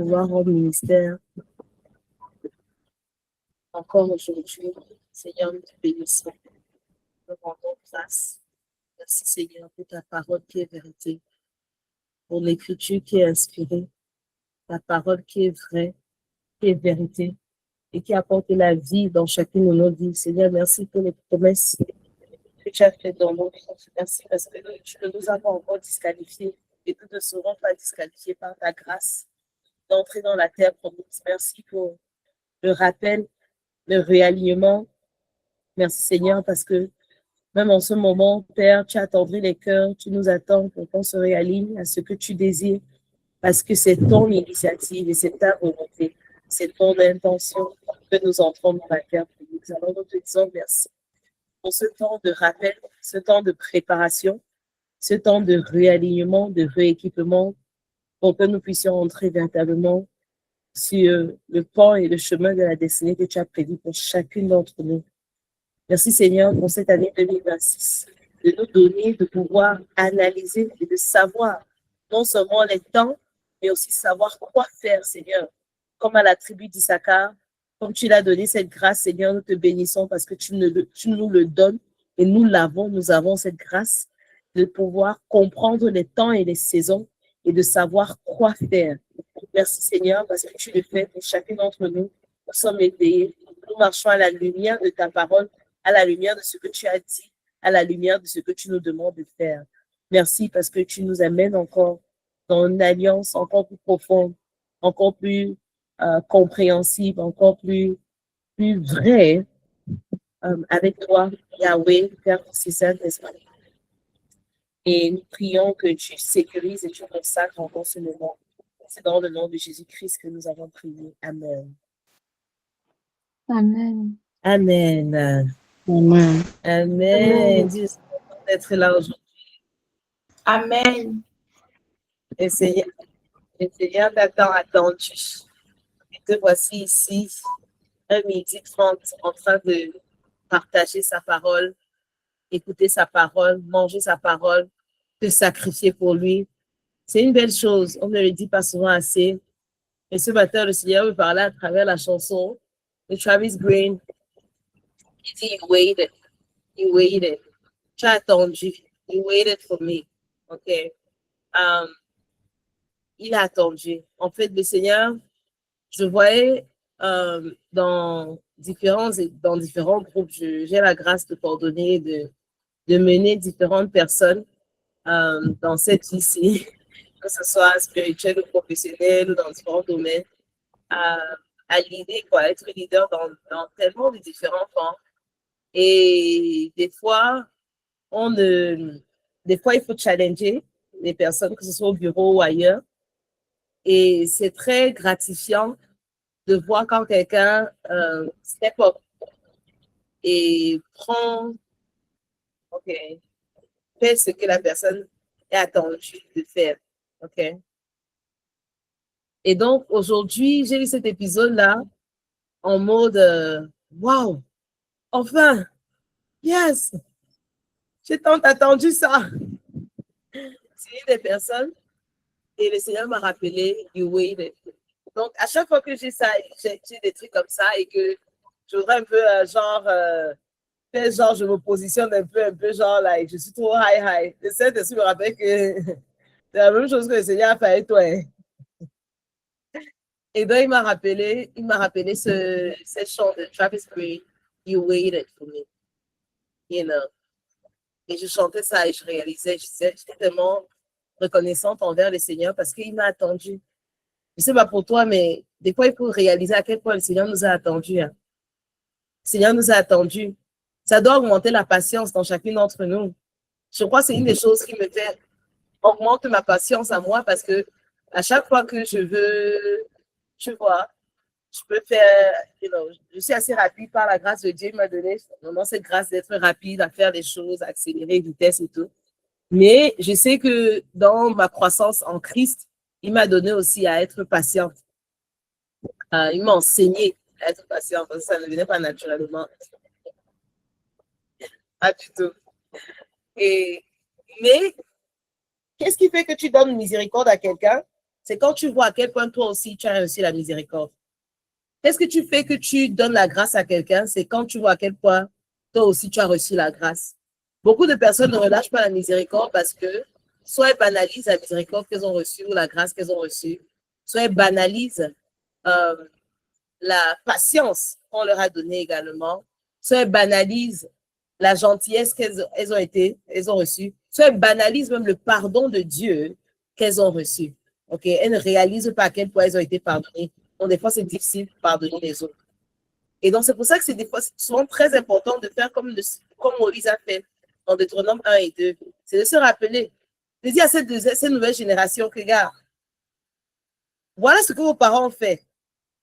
Pouvoir au ministère encore aujourd'hui. Seigneur, nous te bénissons. Nous rendons grâce. Merci Seigneur pour ta parole qui est vérité, pour l'écriture qui est inspirée, ta parole qui est vraie, qui est vérité et qui apporte la vie dans chacune de nos vies. Seigneur, merci pour les promesses que tu as faites dans nos vies. Merci parce que tu ne nous as pas encore disqualifiés et nous ne serons pas disqualifiés par ta grâce d'entrer dans la terre promise. Merci pour le rappel, le réalignement. Merci Seigneur parce que même en ce moment, Père, tu attendris les cœurs, tu nous attends pour qu'on se réaligne à ce que tu désires parce que c'est ton initiative et c'est ta volonté, c'est ton intention que nous entrons dans la terre promise. Alors nous te disons merci pour ce temps de rappel, ce temps de préparation, ce temps de réalignement, de rééquipement, pour que nous puissions entrer véritablement sur le pont et le chemin de la destinée que tu as prévu pour chacune d'entre nous. Merci Seigneur pour cette année 2026, de nous donner, de pouvoir analyser et de savoir non seulement les temps, mais aussi savoir quoi faire, Seigneur. Comme à la tribu d'Issachar, comme tu l'as donné cette grâce, Seigneur, nous te bénissons parce que tu nous le donnes et nous avons cette grâce de pouvoir comprendre les temps et les saisons et de savoir quoi faire. Merci Seigneur parce que tu le fais pour chacun d'entre nous. Nous sommes éveillés, nous marchons à la lumière de ta parole, à la lumière de ce que tu as dit, à la lumière de ce que tu nous demandes de faire. Merci parce que tu nous amènes encore dans une alliance encore plus profonde, encore plus compréhensible, encore plus vraie avec toi, Yahweh, Père, Fils et Saint-Esprit. Et nous prions que tu sécurises et tu consacres encore ce moment. C'est dans le nom de Jésus-Christ que nous avons prié. Amen. Amen. Amen. Amen. Amen. Dieu, c'est content d'être là aujourd'hui. Amen. Et Seigneur t'attend attendu. Et te voici ici, un midi 30, en train de partager sa parole, écouter sa parole, manger sa parole, te sacrifier pour lui. C'est une belle chose. On ne le dit pas souvent assez. Et ce matin, le Seigneur me parlait à travers la chanson de Travis Green. Il dit, you waited. You waited. Tu as attendu. You waited for me. OK. Il a attendu. En fait, le Seigneur, je voyais dans différents groupes, j'ai la grâce de coordonner, de mener différentes personnes dans cette vie-ci, que ce soit spirituel ou professionnel ou dans différents domaines, à l'idée, être leader dans tellement de différents camps. Et des fois, il faut challenger les personnes, que ce soit au bureau ou ailleurs. Et c'est très gratifiant de voir quand quelqu'un step up et fait ce que la personne est attendue de faire. OK? Et donc, aujourd'hui, j'ai eu cet épisode-là en mode wow, enfin, yes, j'ai tant attendu ça. C'est une des personnes et le Seigneur m'a rappelé, you waited. Donc, à chaque fois que j'ai ça, j'ai des trucs comme ça et que je voudrais un peu genre, je me positionne un peu genre, like, je suis trop high. Le Saint-Esprit me rappelle que c'est la même chose que le Seigneur a fait avec toi. Hein. Et donc, il m'a rappelé ce chant de Travis Green, You Waited for Me. You know. Et je chantais ça et je réalisais, j'étais tellement reconnaissante envers le Seigneur parce qu'il m'a attendu. Je ne sais pas pour toi, mais des fois, il faut réaliser à quel point le Seigneur nous a attendus. Hein. Le Seigneur nous a attendus. Ça doit augmenter la patience dans chacune d'entre nous. Je crois que c'est une des choses qui me fait augmenter ma patience à moi parce que à chaque fois que je veux, tu vois, je peux faire, je suis assez rapide par la grâce de Dieu. Il m'a donné vraiment cette grâce d'être rapide, à faire des choses, à accélérer, vitesse et tout. Mais je sais que dans ma croissance en Christ, il m'a donné aussi à être patiente. Il m'a enseigné à être patiente parce que ça ne venait pas naturellement. Pas du tout. Mais qu'est-ce qui fait que tu donnes miséricorde à quelqu'un C'est quand tu vois à quel point toi aussi tu as reçu la miséricorde. Qu'est-ce que tu fais que tu donnes la grâce à quelqu'un? C'est quand tu vois à quel point toi aussi tu as reçu la grâce. Beaucoup de personnes ne relâchent pas la miséricorde parce que soit elles banalisent la miséricorde qu'elles ont reçue ou la grâce qu'elles ont reçue, soit elles banalisent euh, la patience qu'on leur a donnée également, soit elles banalisent la gentillesse qu'elles ont reçue, soit elles banalisent même le pardon de Dieu qu'elles ont reçu. Ok, elles ne réalisent pas à quel point elles ont été pardonnées. Donc, des fois, c'est difficile de pardonner les autres. Et donc, c'est pour ça que c'est des fois souvent très important de faire comme Moïse a fait en Deutéronome 1 et 2. C'est de se rappeler, de dire à cette nouvelle génération que, regarde, voilà ce que vos parents ont fait.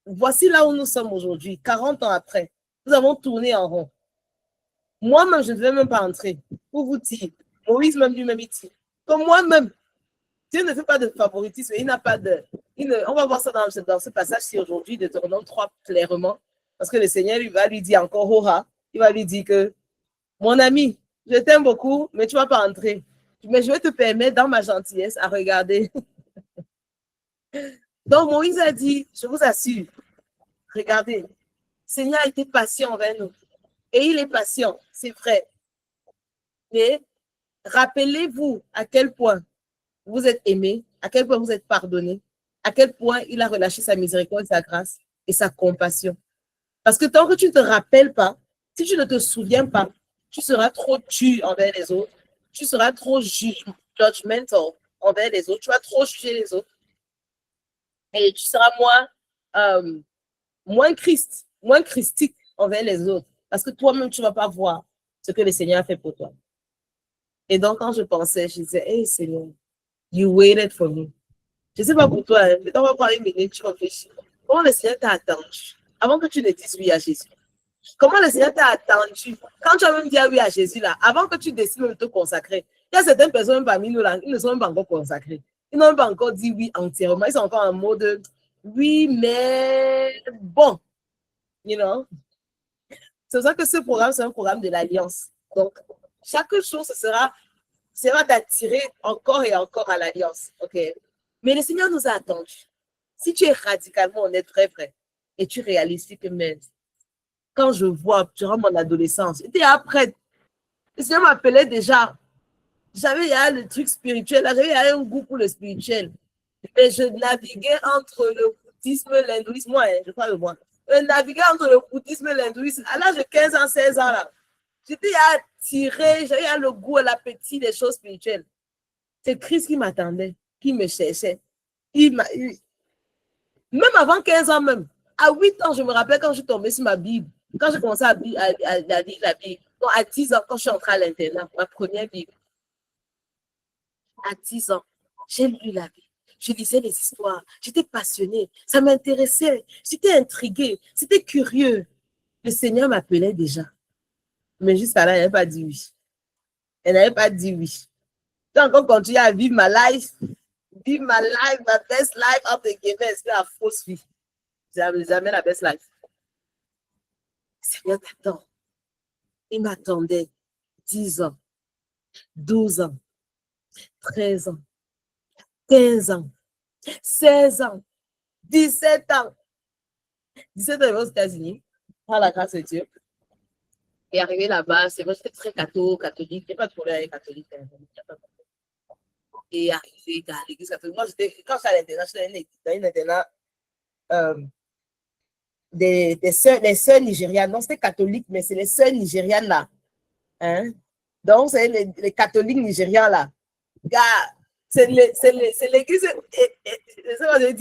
Voici là où nous sommes aujourd'hui, 40 ans après. Nous avons tourné en rond. Moi-même, je ne vais même pas entrer. Pour vous dire, Moïse même lui-même, il dit, comme moi-même, Dieu ne fait pas de favoritisme. Il n'a pas de... on va voir ça dans ce passage-ci aujourd'hui, de Deutéronome 3 clairement, parce que le Seigneur il va lui dire encore, il va lui dire que, mon ami, je t'aime beaucoup, mais tu ne vas pas entrer. Mais je vais te permettre, dans ma gentillesse, à regarder. Donc, Moïse a dit, je vous assure, regardez, le Seigneur a été patient envers nous. Et il est patient, c'est vrai. Mais rappelez-vous à quel point vous êtes aimé, à quel point vous êtes pardonné, à quel point il a relâché sa miséricorde, sa grâce et sa compassion. Parce que tant que tu ne te rappelles pas, si tu ne te souviens pas, tu seras trop dur envers les autres, tu seras trop judgmental envers les autres, tu vas trop juger les autres et tu seras moins christique envers les autres parce que toi-même, tu ne vas pas voir ce que le Seigneur a fait pour toi. Et donc, quand je pensais, je disais, hey Seigneur, you waited for me. Je ne sais pas pour toi, hein, mais on va prendre une minute, tu réfléchis. Comment le Seigneur t'a attendu avant que tu ne dises oui à Jésus? Comment le Seigneur t'a attendu quand tu as même dit oui à Jésus là, avant que tu décides de te consacrer? Il y a certaines personnes parmi nous là, ils ne sont même pas encore consacrés. Ils n'ont même pas encore dit oui entièrement. Ils sont encore en mode oui, mais bon, you know. C'est pour ça que ce programme, c'est un programme de l'alliance. Donc, chaque chose sera d'attirer encore et encore à l'alliance. OK? Mais le Seigneur nous a attendus. Si tu es radicalement honnête, vrai, et tu réalises que même quand je vois durant mon adolescence, j'étais après, le Seigneur m'appelait déjà. J'avais le truc spirituel, j'avais un goût pour le spirituel. Mais je naviguais entre le bouddhisme et l'hindouisme. Moi, je parle de moi. Je naviguais entre le bouddhisme et l'hindouisme. À l'âge de 15 ans, 16 ans, là, j'étais attirée, j'avais le goût et l'appétit des choses spirituelles. C'est Christ qui m'attendait, qui me cherchait. Même avant 15 ans même, à 8 ans, je me rappelle quand je suis tombée sur ma Bible, quand j'ai commencé à lire la Bible, donc à 10 ans, quand je suis entrée à l'internat, ma première Bible, à 10 ans, j'ai lu la Bible. Je lisais les histoires, j'étais passionnée, ça m'intéressait, j'étais intriguée, c'était curieux. Le Seigneur m'appelait déjà. Mais jusqu'à là, elle n'avait pas dit oui. Elle n'avait pas dit oui. Donc, on continue à vivre ma life, ma best life of the game, c'est la fausse vie. Jamais la best life. Le Seigneur t'attend. Il m'attendait 10 ans, 12 ans, 13 ans, 15 ans, 16 ans, 17 ans. 17 ans aux États-Unis, par la grâce de Dieu. Et arrivé là-bas, c'est vrai, j'étais très catholique, j'ai pas de problème avec catholique. Et arrivé à l'église catholique, moi, quand j'étais à l'internat, j'étais dans une internat des sœurs nigérianes. Non, c'était catholique, mais c'est les sœurs nigérianes là. Hein? Donc, c'est les catholiques nigérians là. C'est l'église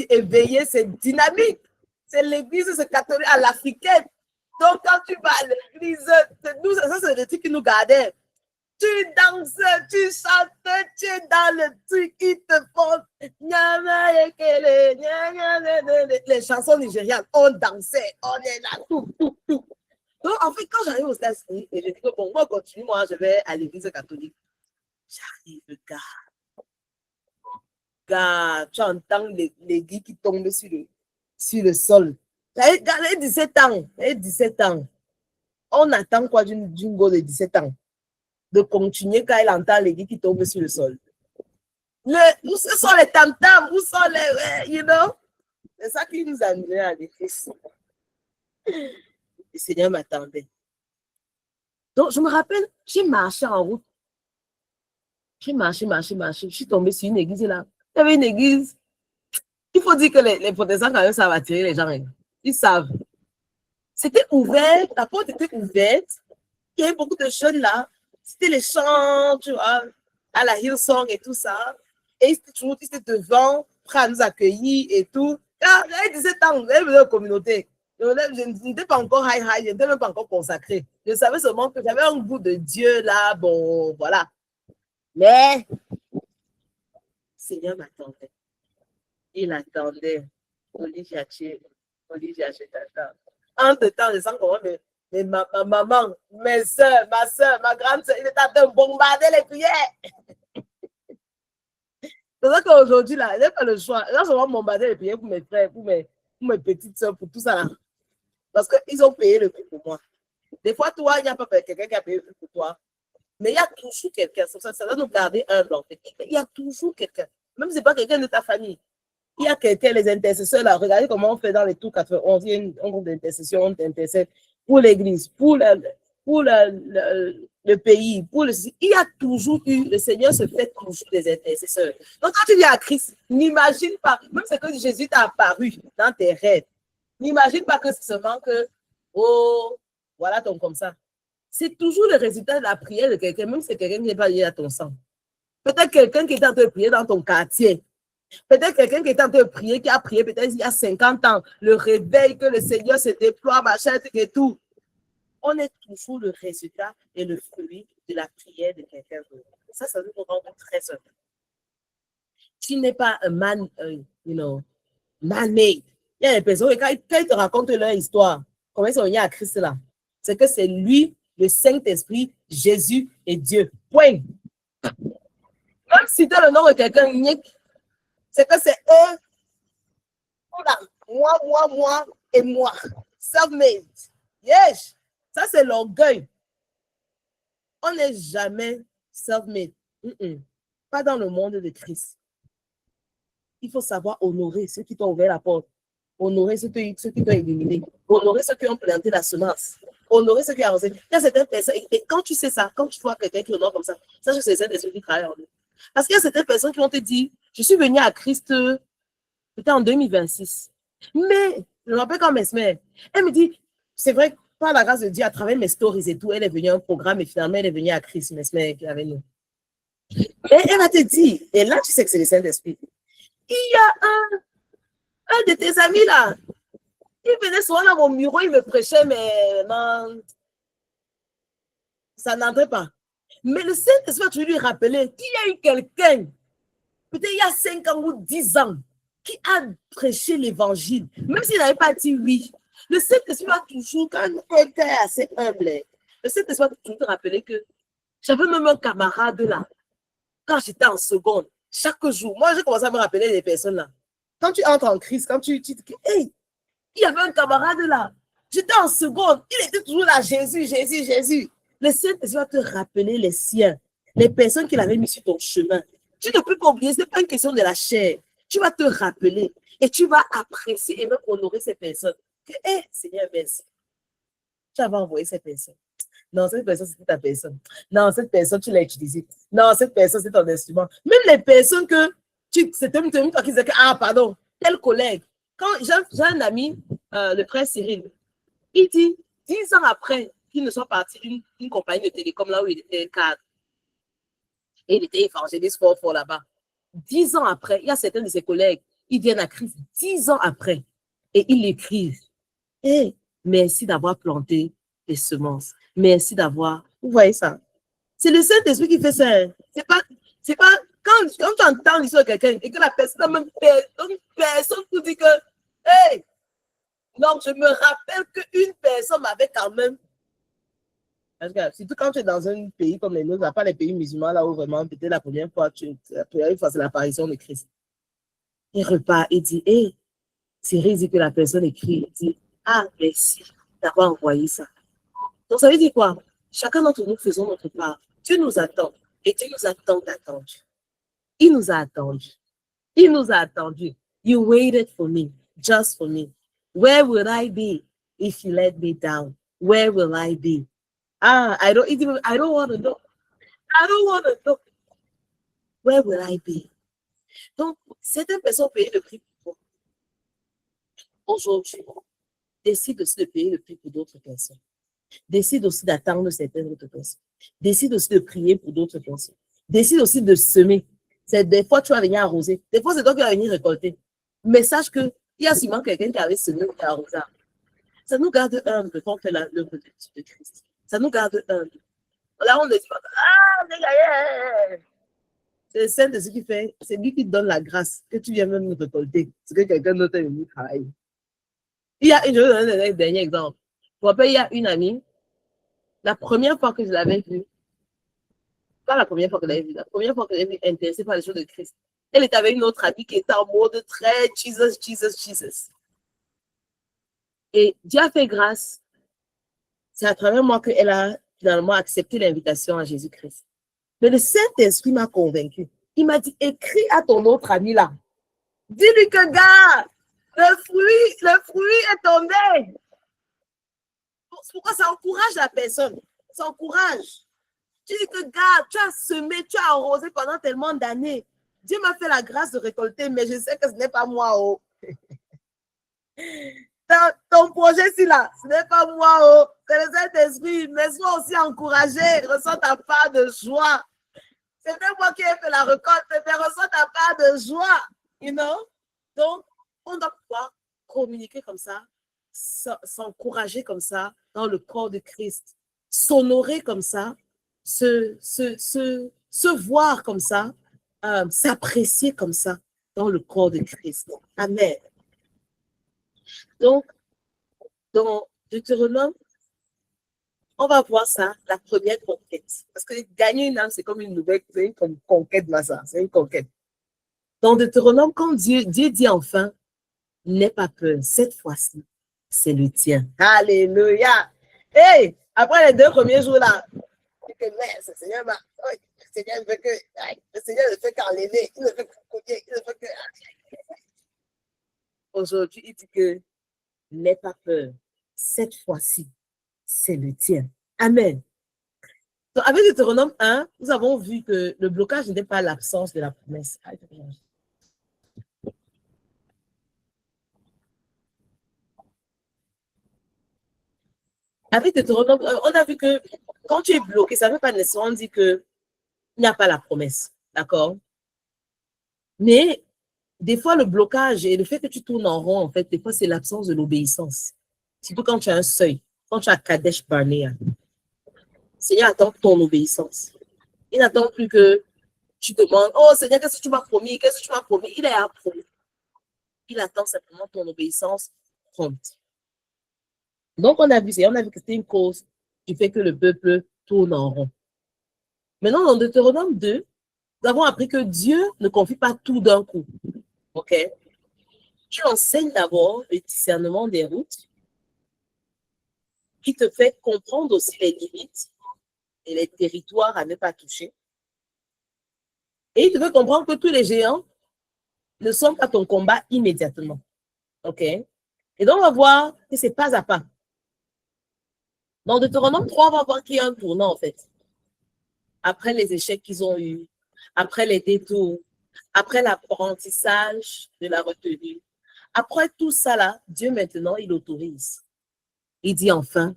éveillée, c'est dynamique. C'est l'église catholique à l'africaine. Donc, quand tu vas à l'église, ça, c'est le truc qui nous gardait. Tu danses, tu chantes, tu es dans le truc qui te font. Les chansons nigérianes, on dansait, on est là, tout. Donc, en fait, quand j'arrive aux États-Unis, et je dis que bon, moi, continue, moi, je vais à l'église catholique. J'arrive, gars, tu entends les guides qui tombent sur le sol. J'avais 17 ans, 17 ans. On attend quoi d'une go de 17 ans? De continuer quand elle entend les guides qui tombent sur le sol. Où sont les tam-tams? Où sont les, you know? C'est ça qui nous a amené à l'église. Le Seigneur m'attendait. Donc, je me rappelle, j'ai marché en route. J'ai marché. Je suis tombée sur une église là. Il y avait une église. Il faut dire que les protestants, quand même, savent attirer les gens. Ils savent. C'était ouvert, la porte était ouverte. Il y avait beaucoup de jeunes là. C'était les chants, tu vois, à la Hillsong et tout ça. Et ils étaient devant, prêts à nous accueillir et tout. J'avais 17 ans, j'avais besoin de communauté. Je n'étais pas encore high, je n'étais même pas encore consacré. Je savais seulement que j'avais un goût de Dieu là, bon, voilà. Mais, le Seigneur m'attendait. Il attendait. Olivia, t'attends. Entre-temps, je sens comment ma maman, mes soeurs, ma soeur, ma grande soeur, ils étaient en train de bombarder les prières. C'est ça qu'aujourd'hui, là, je n'ai pas le choix. Là, je vais bombarder les prières pour mes frères, pour mes petites soeurs, pour tout ça, là. Parce qu'ils ont payé le prix pour moi. Des fois, toi, il n'y a pas quelqu'un qui a payé le prix pour toi. Mais il y a toujours quelqu'un. Ça doit nous garder humble. Il y a toujours quelqu'un. Même si ce n'est pas quelqu'un de ta famille. Il y a quelqu'un, les intercesseurs là, regardez comment on fait dans les tours 91, il y a un groupe d'intercession, on intercède pour l'église, pour le pays, il y a toujours eu, le Seigneur se fait toujours des intercesseurs. Donc quand tu viens à Christ, n'imagine pas, même ce que Jésus t'a apparu dans tes rêves, n'imagine pas que c'est seulement que, oh, voilà ton comme ça. C'est toujours le résultat de la prière de quelqu'un, même si c'est quelqu'un qui n'est pas lié à ton sang. Peut-être quelqu'un qui est en train de prier dans ton quartier. Peut-être quelqu'un qui est en train de prier, qui a prié peut-être il y a 50 ans, le réveil, que le Seigneur se déploie, machin, et tout. On est toujours le résultat et le fruit de la prière de quelqu'un d'autre. Ça nous rend très heureux. Tu n'es pas un man, man-made. Il y a des personnes, quand ils te racontent leur histoire, comment ils sont venus à Christ là, c'est que c'est lui, le Saint-Esprit, Jésus et Dieu. Point. Même si tu as le nom de quelqu'un, c'est que c'est eux, moi et moi. Self-made. Yes. Ça, c'est l'orgueil. On n'est jamais self-made. Pas dans le monde de Christ. Il faut savoir honorer ceux qui t'ont ouvert la porte. Honorer ceux qui t'ont éliminé. Honorer ceux qui ont planté la semence. Honorer ceux qui ont arrosé. Il y a certaines personnes, et quand tu sais ça, quand tu vois quelqu'un qui honore comme ça, sache que c'est ceux qui travaillent en eux. Parce qu'il y a certaines personnes qui vont te dire, je suis venu à Christ peut-être en 2026. Mais, je me rappelle quand Mesmer, elle me dit, c'est vrai, par la grâce de Dieu, à travers mes stories et tout, elle est venue à un programme et finalement, elle est venue à Christ, Mesmer, qui est avec nous. Et elle va te dire, et là, tu sais que c'est le Saint-Esprit. Il y a un de tes amis là, il venait souvent dans mon bureau, il me prêchait, mais non, ça n'entrait pas. Mais le Saint-Esprit va toujours lui rappeler qu'il y a eu quelqu'un, peut-être il y a 5 ans ou 10 ans, qui a prêché l'évangile, même s'il n'avait pas dit oui. Le Saint-Esprit va toujours, quand quelqu'un est assez humble, le Saint-Esprit va toujours te rappeler que j'avais même un camarade là, quand j'étais en seconde, chaque jour, moi j'ai commencé à me rappeler des personnes là. Quand tu entres en crise, quand tu dis, hey, il y avait un camarade là, j'étais en seconde, il était toujours là, Jésus. Le Saint-Esprit va te rappeler les siens, les personnes qu'il avait mis sur ton chemin. Tu ne peux pas oublier, ce n'est pas une question de la chair. Tu vas te rappeler et tu vas apprécier et même honorer ces personnes. Que, hey, Seigneur, merci. Tu avais envoyé ces personnes. Non, cette personne, c'était ta personne. Non, cette personne, tu l'as utilisée. Non, cette personne, c'est ton instrument. Même les personnes que c'était toi qui disais que, ah, pardon, tel collègue. Quand j'ai un ami, le frère Cyril, il dit, 10 ans après qu'il ne soit parti d'une compagnie de télécom là où il était cadre, et il était évangéliste fort là-bas. 10 ans après, il y a certains de ses collègues, ils viennent à Christ 10 ans après, et ils l'écrivent. Hey, merci d'avoir planté les semences. Merci d'avoir. Vous voyez ça? C'est le Saint-Esprit qui fait ça. C'est pas quand tu entends l'histoire de quelqu'un et que la personne, même personne te dit que, hey, donc je me rappelle qu'une personne m'avait quand même. Surtout quand tu es dans un pays comme les nôtres, pas les pays musulmans, là où vraiment, peut-être la première fois, c'est l'apparition de Christ. Il repart et dit, hey, Cyril dit que la personne écrit, il dit, ah, merci d'avoir envoyé ça. Donc, ça veut dire quoi? Chacun d'entre nous faisons notre part. Dieu nous attend. Et Dieu nous attend d'attendre. Il nous a attendus. Il nous a attendus. You waited for me, just for me. Where would I be if you let me down? Where will I be? I don't want to know. I don't want to know. Where will I be? Donc, certaines personnes payent le prix pour toi. Aujourd'hui, décide aussi de payer le prix pour d'autres personnes. Décide aussi d'attendre certaines autres personnes. Décide aussi de prier pour d'autres personnes. Décide aussi de semer. C'est des fois, tu vas venir arroser. Des fois, c'est toi qui vas venir récolter. Mais sache qu'il y a sûrement quelqu'un qui avait semé ou qui a arrosé. Ça nous garde humble quand on fait l'œuvre de Christ. Ça nous garde humble. Là, on ne dit pas, ah, c'est gagné. C'est le Saint-Esprit qui fait, c'est lui qui te donne la grâce que tu viens même nous récolter. C'est que quelqu'un d'autre est venu travailler. Je vais vous donner un dernier exemple. Vous rappelez, il y a une amie, la première fois que je l'avais vue, pas la première fois que je l'avais vue, la première fois que je l'avais vue intéressée par les choses de Christ, elle était avec une autre amie qui était en mode très Jesus, Jesus, Jesus. Et Dieu a fait grâce. C'est à travers moi qu'elle a finalement accepté l'invitation à Jésus-Christ. Mais le Saint-Esprit m'a convaincu. Il m'a dit, écris à ton autre ami là. Dis-lui que, gars, le fruit est tombé. Pourquoi ça encourage la personne? Ça encourage. Tu dis que, gars, tu as semé, tu as arrosé pendant tellement d'années. Dieu m'a fait la grâce de récolter, mais je sais que ce n'est pas moi. Oh. Ton projet, c'est là, ce n'est pas moi. Oh. C'est le Saint-Esprit, mais sois aussi encouragé. Ressens ta part de joie. C'est même moi qui ai fait la récolte, mais ressens ta part de joie. You know? Donc, on doit pouvoir communiquer comme ça, s'encourager comme ça dans le corps de Christ, s'honorer comme ça, se voir comme ça, s'apprécier comme ça dans le corps de Christ. Amen. Donc, dans Deutéronome, on va voir ça, la première conquête. Parce que gagner une âme, c'est comme une nouvelle, c'est une conquête, ça, c'est une conquête. Dans Deutéronome, quand Dieu dit enfin, n'aie pas peur, cette fois-ci, c'est le tien. Alléluia. Hey, après les 2 premiers jours là, le Seigneur ne fait qu'enlever, il ne fait qu'enlever, il ne fait que. Aujourd'hui, il dit que n'aie pas peur, cette fois-ci, c'est le tien. Amen. Donc, avec Deutéronome 1, nous avons vu que le blocage n'était pas l'absence de la promesse. Avec Deutéronome 1, on a vu que quand tu es bloqué, ça ne veut pas nécessairement dire qu'il n'y a pas la promesse. D'accord? Mais des fois, le blocage et le fait que tu tournes en rond, en fait, des fois, c'est l'absence de l'obéissance. Surtout quand tu as un seuil, quand tu as Kadesh Barnea. Seigneur attend ton obéissance. Il n'attend plus que tu demandes, oh Seigneur, qu'est-ce que tu m'as promis? Qu'est-ce que tu m'as promis? Il est approuvé. Il attend simplement ton obéissance prompte. Donc, on a vu que c'était une cause qui fait que le peuple tourne en rond. Maintenant, dans Deutéronome 2, nous avons appris que Dieu ne confie pas tout d'un coup. OK? Tu enseignes d'abord le discernement des routes, qui te fait comprendre aussi les limites et les territoires à ne pas toucher. Et il te fait comprendre que tous les géants ne sont pas ton combat immédiatement. OK? Et donc, on va voir que c'est pas à pas. Dans Deutéronome 3, on va voir qu'il y a un tournant, en fait. Après les échecs qu'ils ont eus, après les détours, après l'apprentissage de la retenue, après tout ça là, Dieu maintenant, il autorise. Il dit enfin,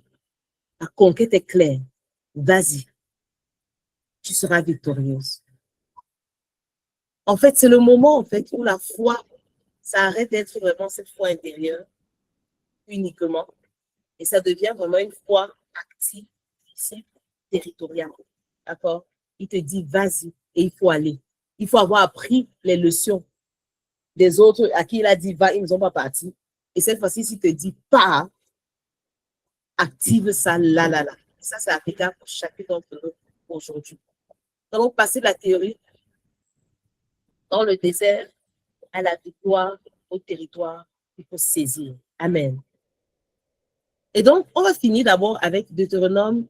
la conquête est claire. Vas-y. Tu seras victorieuse. En fait, c'est le moment en fait où la foi, ça arrête d'être vraiment cette foi intérieure uniquement et ça devient vraiment une foi active, territoriale. D'accord? Il te dit, vas-y, et il faut aller. Il faut avoir appris les leçons des autres à qui il a dit, va, ils ne sont pas partis. Et cette fois-ci, s'il te dit, pas, active ça, là. Ça, c'est applicable pour chacun d'entre nous aujourd'hui. Nous allons passer de la théorie dans le désert à la victoire, au territoire, il faut saisir. Amen. Et donc, on va finir d'abord avec Deutéronome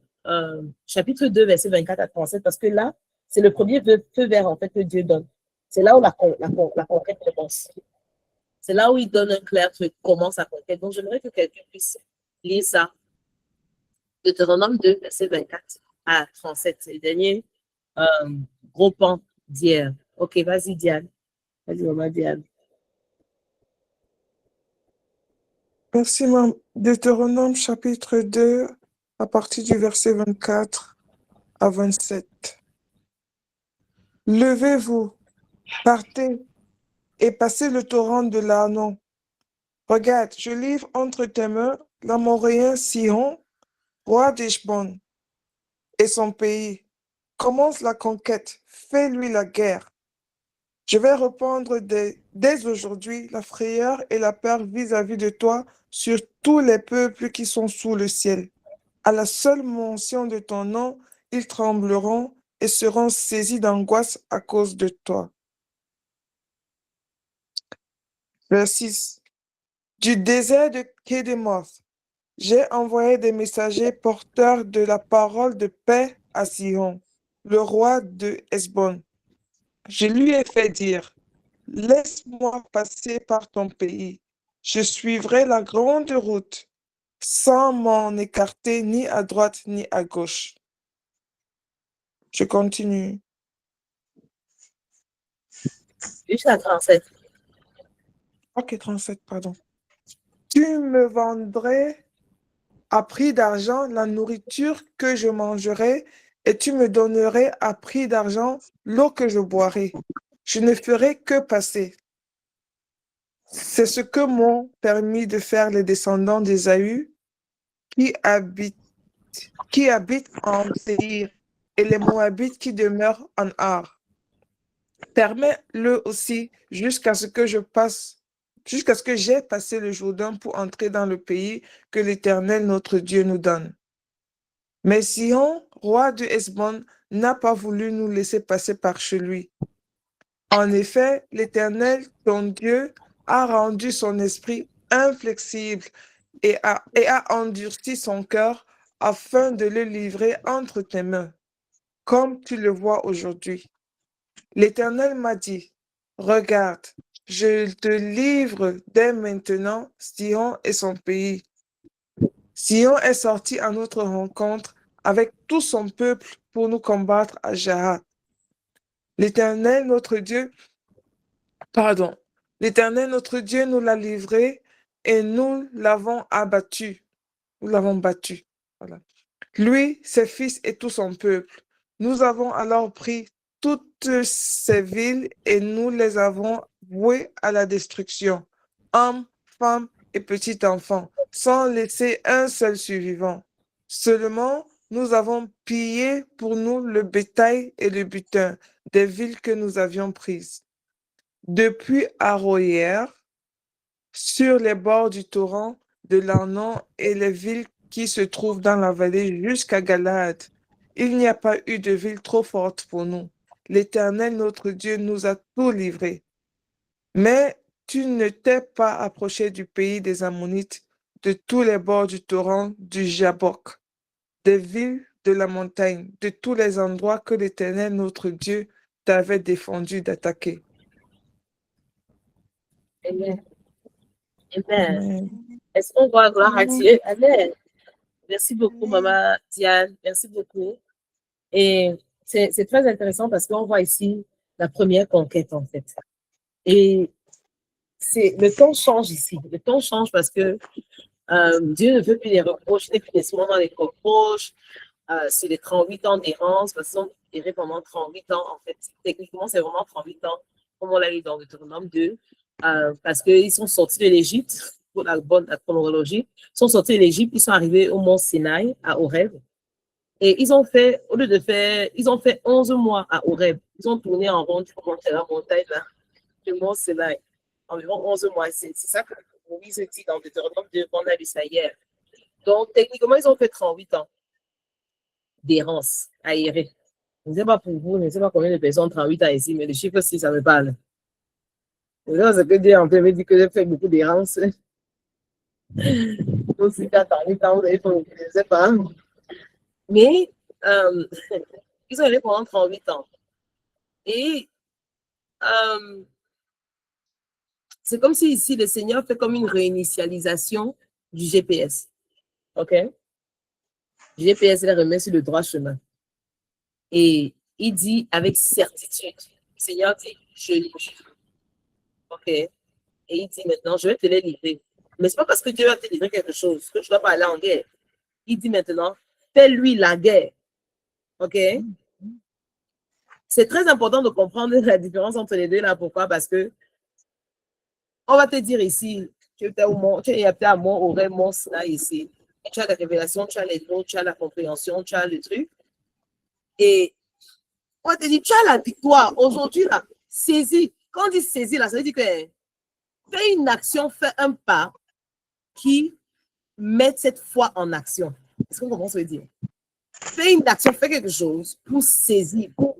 chapitre 2, verset 24 à 37, parce que là, c'est le premier feu vert en fait que Dieu donne. C'est là où la conquête commence. C'est là où il donne un clair truc, comment ça conquête. Donc, j'aimerais que quelqu'un puisse lire ça. Deutéronome 2, verset 24 à 37. C'est le dernier euh, gros pan d'hier. OK, vas-y, Diane. Vas-y, maman Diane. Merci, Mme. Deutéronome chapitre 2, à partir du verset 24 à 27. Levez-vous, partez et passez le torrent de l'Arnon. Regarde, je livre entre tes mains l'Amoréen Sihon, roi d'Heshbon, et son pays. Commence la conquête, fais-lui la guerre. Je vais répandre dès aujourd'hui la frayeur et la peur vis-à-vis de toi sur tous les peuples qui sont sous le ciel. À la seule mention de ton nom, ils trembleront et seront saisis d'angoisse à cause de toi. Verset 6. Du désert de Kédémoth, j'ai envoyé des messagers porteurs de la parole de paix à Sihon, le roi de Hesbon. Je lui ai fait dire, laisse-moi passer par ton pays. Je suivrai la grande route sans m'en écarter ni à droite ni à gauche. Je continue. Jusqu'à 37. Ok, 37, pardon. Tu me vendrais à prix d'argent la nourriture que je mangerai et tu me donnerais à prix d'argent l'eau que je boirai. Je ne ferai que passer. C'est ce que m'ont permis de faire les descendants d'Ésaü qui habitent, en Séir et les Moabites qui demeurent en Ar. Permets-le aussi jusqu'à ce que j'ai passé le Jourdain pour entrer dans le pays que l'Éternel notre Dieu nous donne. Mais Sihon, roi de Hesbon, n'a pas voulu nous laisser passer par chez lui. En effet, l'Éternel, ton Dieu, a rendu son esprit inflexible et a endurci son cœur afin de le livrer entre tes mains, comme tu le vois aujourd'hui. L'Éternel m'a dit, regarde, je te livre dès maintenant Sihon et son pays. Sihon est sorti à notre rencontre avec tout son peuple pour nous combattre à Jahath. L'Éternel notre Dieu, l'Éternel notre Dieu nous l'a livré et nous l'avons abattu. Nous l'avons battu. Voilà. Lui, ses fils et tout son peuple. Nous avons alors pris toutes ces villes et nous les avons vouées à la destruction, hommes, femmes et petits enfants, sans laisser un seul survivant. Seulement, nous avons pillé pour nous le bétail et le butin des villes que nous avions prises. Depuis Aroër, sur les bords du torrent de l'Arnon et les villes qui se trouvent dans la vallée jusqu'à Galaad, il n'y a pas eu de ville trop forte pour nous. L'Éternel, notre Dieu, nous a tout livré. Mais tu ne t'es pas approché du pays des Ammonites, de tous les bords du torrent du Jabbok, des villes de la montagne, de tous les endroits que l'Éternel, notre Dieu, t'avait défendu d'attaquer. Amen. Amen. Amen. Est-ce qu'on voit gloire à Dieu? Amen. Merci beaucoup, maman Diane. Merci beaucoup. Et c'est très intéressant parce qu'on voit ici la première conquête, en fait. Et le temps change ici. Le temps change parce que Dieu ne veut plus les reproches, il n'est plus nécessairement dans les reproches. C'est les 38 ans d'errance, parce qu'ils ont erré pendant 38 ans. En fait, techniquement, c'est vraiment 38 ans, comme on l'a lu dans Deutéronome 2, parce qu'ils sont sortis de l'Égypte, pour la chronologie, ils sont sortis de l'Égypte, ils sont arrivés au mont Sinaï, à Horeb. Et ils ont fait, au lieu de faire, ils ont fait 11 mois à Horeb. Ils ont tourné en rond, pour monter la montagne, là, le mont Sinaï. Environ 11 mois. C'est ça que Moïse dit dans Deutéronome 2, qu'on a lu ça hier. Donc, techniquement, ils ont fait 38 ans d'errance à errer. Je ne sais pas pour vous, je ne sais pas combien de personnes 38 ans ici, mais le chiffre 6, ça me parle. C'est ce que Dieu en fait me dit que j'ai fait beaucoup d'errance. Donc, si tu as 38 ans, vous avez fait, je ne sais pas. Mais ils ont erré pendant 38 ans. Et c'est comme si ici, le Seigneur fait comme une réinitialisation du GPS. OK? Le GPS, il remet sur le droit chemin. Et il dit avec certitude, le Seigneur dit, je livre. OK? Et il dit maintenant, je vais te les livrer. Mais ce n'est pas parce que Dieu va te livrer quelque chose que tu ne dois pas aller en guerre. Il dit maintenant, fais-lui la guerre. OK? C'est très important de comprendre la différence entre les deux là. Pourquoi? Parce que on va te dire ici, tu es à moi, aurait mon là ici. Tu as la révélation, tu as les mots, tu as la compréhension, tu as le truc. Et on va te dire, tu as la victoire. Aujourd'hui, là, saisis. Quand on dit saisis, là, ça veut dire que fais une action, fais un pas qui met cette foi en action. Est-ce qu'on comprend ce que ça veut dire? Fais une action, fais quelque chose pour saisir, pour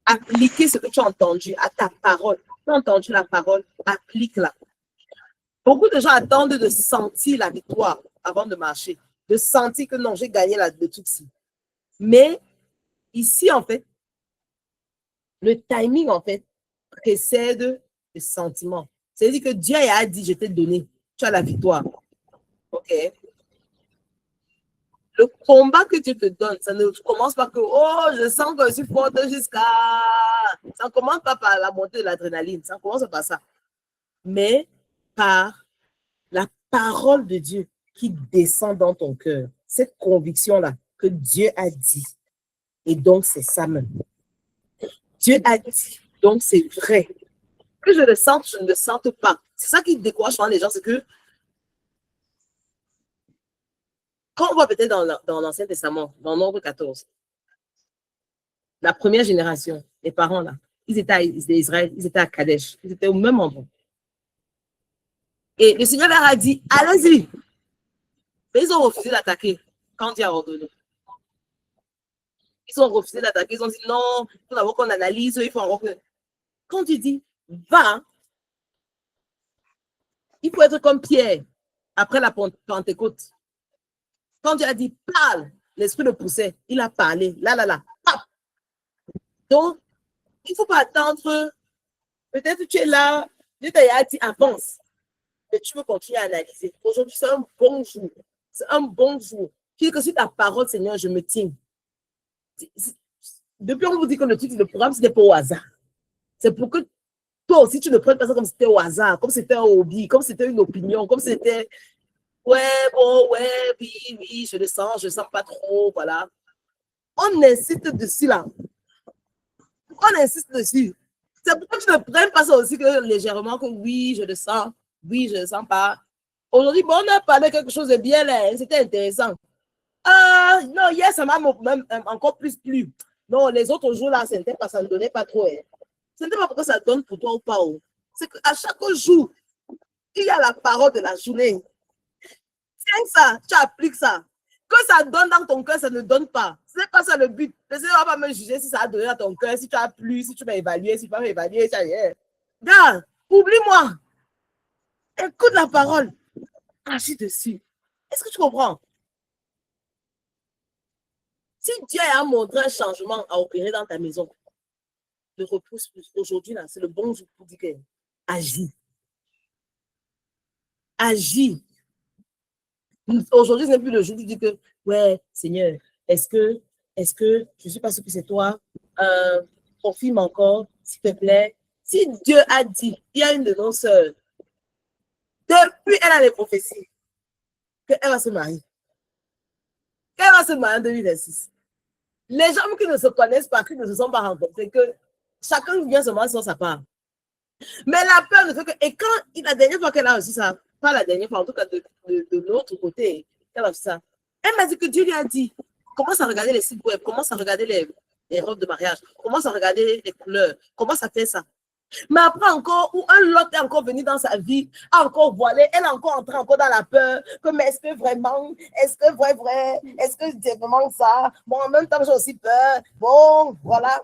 appliquer ce que tu as entendu à ta parole. Tu as entendu la parole, applique-la. Beaucoup de gens attendent de sentir la victoire avant de marcher, de sentir que non, j'ai gagné le Tutsi. Mais ici, en fait, le timing, en fait, précède le sentiment. C'est-à-dire que Dieu a dit, je t'ai donné, tu as la victoire. OK? Le combat que Dieu te donne, ça ne commence pas que, oh, je sens que je suis forte jusqu'à... Ça ne commence pas par la montée de l'adrénaline, ça ne commence pas par ça. Mais par la parole de Dieu qui descend dans ton cœur. Cette conviction-là que Dieu a dit. Et donc, c'est ça même. Dieu a dit, donc c'est vrai. Que je le sente, je ne le sente pas. C'est ça qui décourage les gens, c'est que quand on voit peut-être dans l'Ancien Testament, dans Nombre 14, la première génération, les parents là, ils étaient à Israël, ils étaient à Kadesh, ils étaient au même endroit. Et le Seigneur leur a dit, allez-y. Mais ils ont refusé d'attaquer quand Dieu a ordonné. Ils ont refusé d'attaquer, ils ont dit non, il faut d'abord qu'on analyse, il faut encore que... Quand tu dis, va, il faut être comme Pierre après la Pentecôte. Quand Dieu a dit, parle, l'esprit le poussait, il a parlé, là. Donc, il ne faut pas attendre, peut-être tu es là, Dieu t'a dit, avance, mais tu veux continuer à analyser. Aujourd'hui, c'est un bon jour. C'est un bon jour. Tu dis que sur ta parole, Seigneur, je me tiens. Depuis, on vous dit que le programme, c'était pas au hasard. C'est pour que toi aussi, tu ne prennes pas ça comme si c'était au hasard, comme si c'était un hobby, comme si c'était une opinion, comme si c'était ouais, bon, ouais, oui, je le sens pas trop, voilà. On insiste dessus là. On insiste dessus. C'est pourquoi tu ne prennes pas ça aussi que légèrement, que oui, je le sens pas. Aujourd'hui, bon, on a parlé de quelque chose de bien là, c'était intéressant. Non, hier, ça m'a même encore plus plu. Non, les autres jours là, ça ne donnait pas trop. Hein. Ce n'est pas parce que ça donne pour toi ou pas. Oh. C'est qu'à chaque jour, il y a la parole de la journée. Tiens ça, tu appliques ça. Que ça donne dans ton cœur, ça ne donne pas. Ce n'est pas ça le but. Le Seigneur ne va pas me juger si ça a donné dans ton cœur, si tu as plu, si tu vas évaluer, si tu vas m'évaluer. Regarde, oublie-moi. Écoute la parole. Agis dessus. Est-ce que tu comprends? Si Dieu a montré un changement à opérer dans ta maison, ne repousse plus. Aujourd'hui, là, c'est le bon jour pour dire que agis. Agis. Aujourd'hui, ce n'est plus le jour où tu dis que, ouais, Seigneur, est-ce que je ne suis pas sûr que c'est toi? Confirme encore, s'il te plaît. Si Dieu a dit, il y a une de nos sœurs, depuis elle a les prophéties, qu'elle va se marier. Qu'elle va se marier en 2026. Les gens qui ne se connaissent pas, qui ne se sont pas rencontrés, que chacun vient se marier sur sa part. Mais la peur de fait que, et quand la dernière fois qu'elle a reçu ça, pas la dernière fois, en tout cas de l'autre côté, elle a reçu ça, elle m'a dit que Dieu lui a dit, commence à regarder les sites web, commence à regarder les robes de mariage, commence à regarder les couleurs, commence à faire ça. Mais après encore, où un lot est encore venu dans sa vie, a encore voilé, elle est encore entrée encore dans la peur, que mais est-ce que vraiment, est-ce que vrai, est-ce que c'est vraiment ça? Bon, en même temps, j'ai aussi peur. Bon, voilà.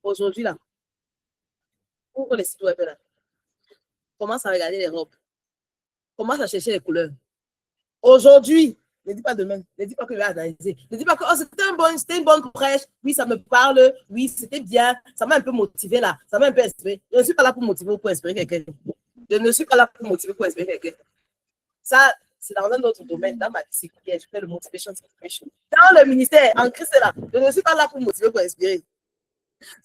Aujourd'hui, là, ouvre les sites web, là. Commence à regarder les robes. Commence à chercher les couleurs. Aujourd'hui, Ne dis pas demain. Ne dis pas que je vais analyser. Ne dis pas que oh, c'était une bonne prêche. Oui, ça me parle. Oui, c'était bien. Ça m'a un peu motivé là. Ça m'a un peu inspiré. Je ne suis pas là pour motiver ou pour inspirer quelqu'un. Je ne suis pas là pour motiver ou pour inspirer quelqu'un. Ça, c'est dans un autre domaine. Dans ma discipline, je fais le motivation speaking. Dans le ministère, en Christ là, je ne suis pas là pour motiver ou pour inspirer.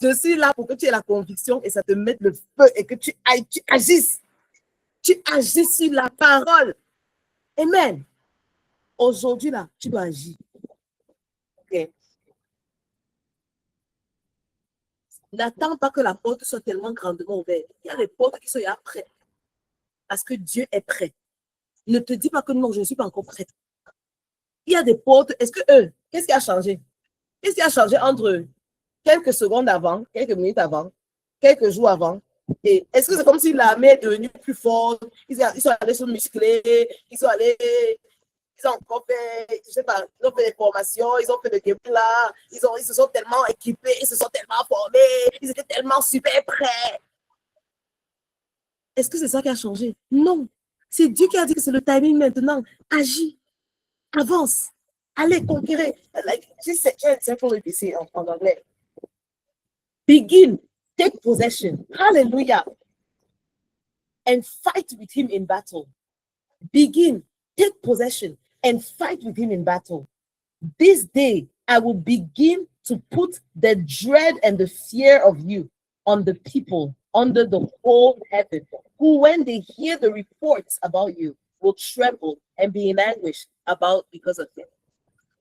Je suis là pour que tu aies la conviction et ça te mette le feu et que tu agisses. Tu agis sur la parole. Amen. Aujourd'hui, là, tu dois agir. OK. N'attends pas que la porte soit tellement grandement ouverte. Il y a des portes qui sont déjà prêtes. Parce que Dieu est prêt. Ne te dis pas que non, je ne suis pas encore prête. Il y a des portes. Est-ce que qu'est-ce qui a changé? Qu'est-ce qui a changé entre quelques secondes avant, quelques minutes avant, quelques jours avant? Et est-ce que c'est comme si l'armée est devenue plus forte? Ils sont allés se muscler, ils ont encore fait, je sais pas, ils ont fait des formations, ils ont fait des gameplays là, ils se sont tellement équipés, ils se sont tellement formés, ils étaient tellement super prêts. Est-ce que c'est ça qui a changé? Non. C'est Dieu qui a dit que c'est le timing maintenant. Agis, avance, allez conquérir. J'ai un exemple ici en anglais. Begin, take possession. Hallelujah. And fight with him in battle. Begin, take possession and fight with him in battle. This day, I will begin to put the dread and the fear of you on the people under the whole heaven, who, when they hear the reports about you, will tremble and be in anguish because of it.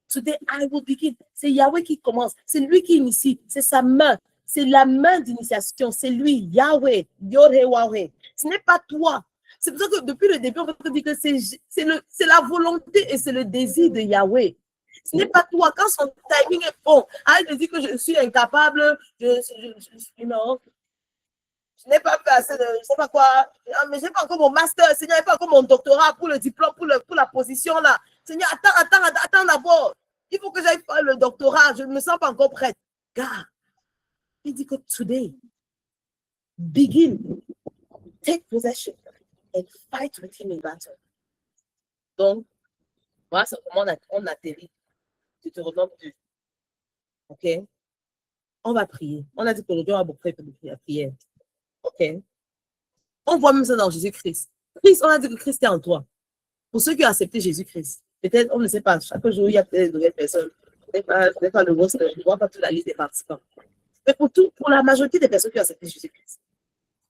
Today, I will begin. C'est Yahweh qui commence. C'est lui qui initie. C'est sa main. C'est la main d'initiation. C'est lui, Yahweh, Yod-Heh-Wah-Heh. Ce n'est pas toi. C'est pour ça que depuis le début, on va te dire que c'est la volonté et c'est le désir de Yahweh. Ce n'est pas toi. Quand son timing est bon, arrête de dire que je suis incapable, non. Je n'ai pas fait assez de, je ne sais pas quoi, mais je n'ai pas encore mon master, Seigneur, je n'ai pas encore mon doctorat pour le diplôme, pour la position là. Seigneur, attends d'abord. Il faut que j'aille faire le doctorat, je ne me sens pas encore prête. God, il dit que today, begin, take possession and fight with him in battle. Donc, voilà, c'est comment on atterrit. Tu te remontes plus. OK? On va prier. On a dit que l'audio a beaucoup fait la prière. OK? On voit même ça dans Jésus-Christ. Christ, on a dit que Christ est en toi. Pour ceux qui ont accepté Jésus-Christ, peut-être, on ne sait pas, chaque jour, il y a peut-être de nouvelles personnes. Ce n'est pas le roster, je ne vois pas toute la liste des participants. Mais pour la majorité des personnes qui ont accepté Jésus-Christ,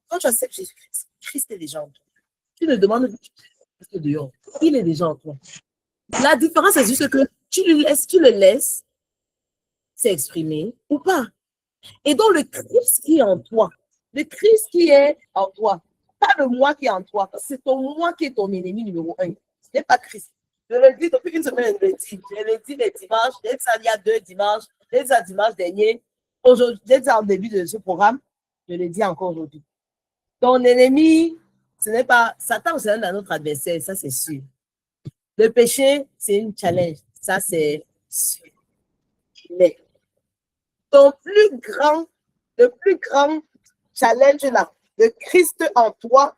quand tu acceptes Jésus-Christ, Christ est déjà en toi. Tu ne demandes pas dehors. Il est déjà en toi. La différence, c'est juste que tu le laisses s'exprimer ou pas. Et donc, le Christ qui est en toi, le Christ qui est en toi, pas le moi qui est en toi, c'est ton moi qui est ton ennemi numéro 1. Ce n'est pas Christ. Je le dis depuis une semaine, je le dis les dimanches, dès que ça il y a 2 dimanches, dès que ça dimanche dernier, aujourd'hui, dès que ça en début de ce programme, je le dis encore aujourd'hui. Ton ennemi, ce n'est pas Satan, c'est un autre adversaire, ça c'est sûr. Le péché, c'est une challenge, ça c'est sûr. Mais le plus grand challenge là, de Christ en toi,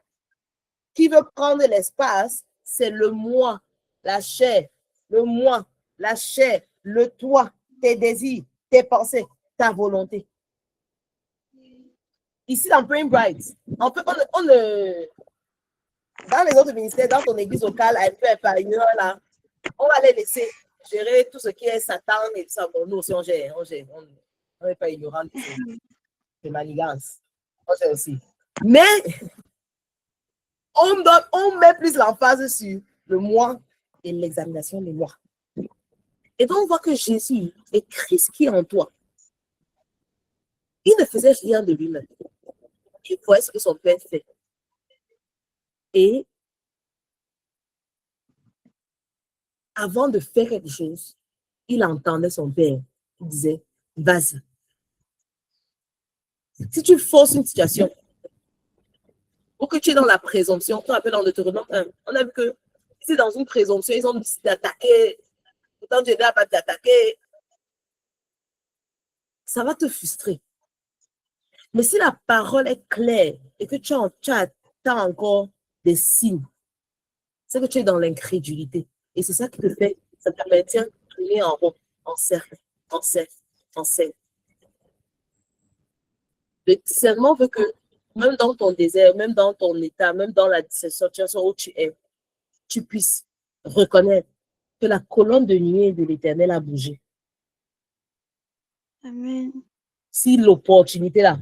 qui veut prendre l'espace, c'est le moi, la chair, le moi, la chair, le toi, tes désirs, tes pensées, ta volonté. Ici, dans Brain Bright, en fait, dans les autres ministères, dans ton église locale, un peu inférieure, là, on va les laisser gérer tout ce qui est Satan et tout ça. Bon, nous aussi, on gère. On n'est pas ignorant de manigances. On gère aussi. Mais, on met plus l'emphase sur le moi et l'examination des moi. Et donc, on voit que Jésus est Christ qui est en toi. Il ne faisait rien de lui-même. Il voyait ce que son Père fait. Et avant de faire quelque chose, il entendait son Père qui disait, vas-y. Si tu forces une situation, ou que tu es dans la présomption, on appelle dans Deutéronome 1, on a vu que c'est dans une présomption, ils ont décidé d'attaquer, pourtant Dieu n'a pas d'attaquer, ça va te frustrer. Mais si la parole est claire et que tu attends encore des signes, c'est que tu es dans l'incrédulité. Et c'est ça qui te fait Ça te maintient tourné en rond, en cercle, en cercle, en cercle. Le discernement veut que même dans ton désert, même dans ton état, même dans la situation où tu es, tu puisses reconnaître que la colonne de nuée de l'Éternel a bougé. Amen. Si l'opportunité là,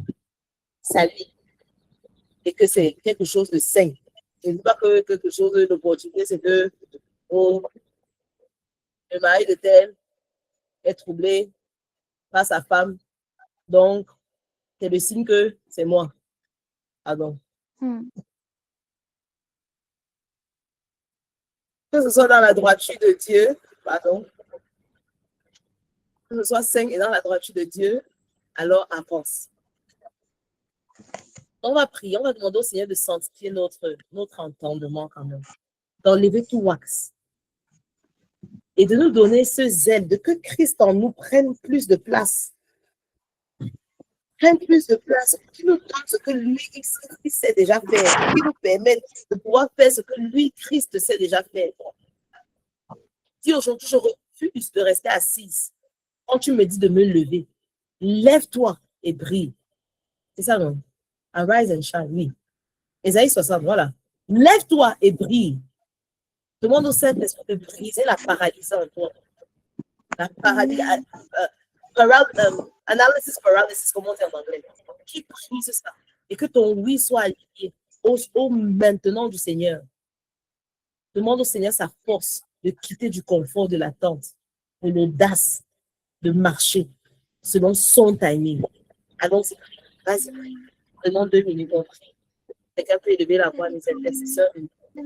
ça vit et que c'est quelque chose de sain, je ne dis pas que quelque chose d'opportunité, c'est que oh, le mari de tel est troublé par sa femme, donc c'est le signe que c'est moi. Pardon. Que ce soit dans la droiture de Dieu, pardon, que ce soit sain et dans la droiture de Dieu, alors avance. On va prier, on va demander au Seigneur de sanctifier notre entendement quand même, d'enlever tout wax et de nous donner ce zèle, de que Christ en nous prenne plus de place. Prenne plus de place, qui nous donne ce que lui, Christ, sait déjà faire, qui nous permette de pouvoir faire ce que lui, Christ, sait déjà faire. Si aujourd'hui je refuse de rester assise, quand tu me dis de me lever, lève-toi et brille. C'est ça, non? Arise and shine, oui. Ésaïe 60, voilà. Lève-toi et brille. Demande au Saint-Esprit de briser la paralysie en toi. La paralysie, analysis paralysis, comment dire en anglais? Qui brise ça? Et que ton oui soit aligné au maintenant du Seigneur. Demande au Seigneur sa force de quitter du confort de l'attente, de l'audace de marcher selon son timing. Allons-y, vas-y, prenons 2 minutes, on prie. Quelqu'un peut élever la voix, mes intercesseurs. Je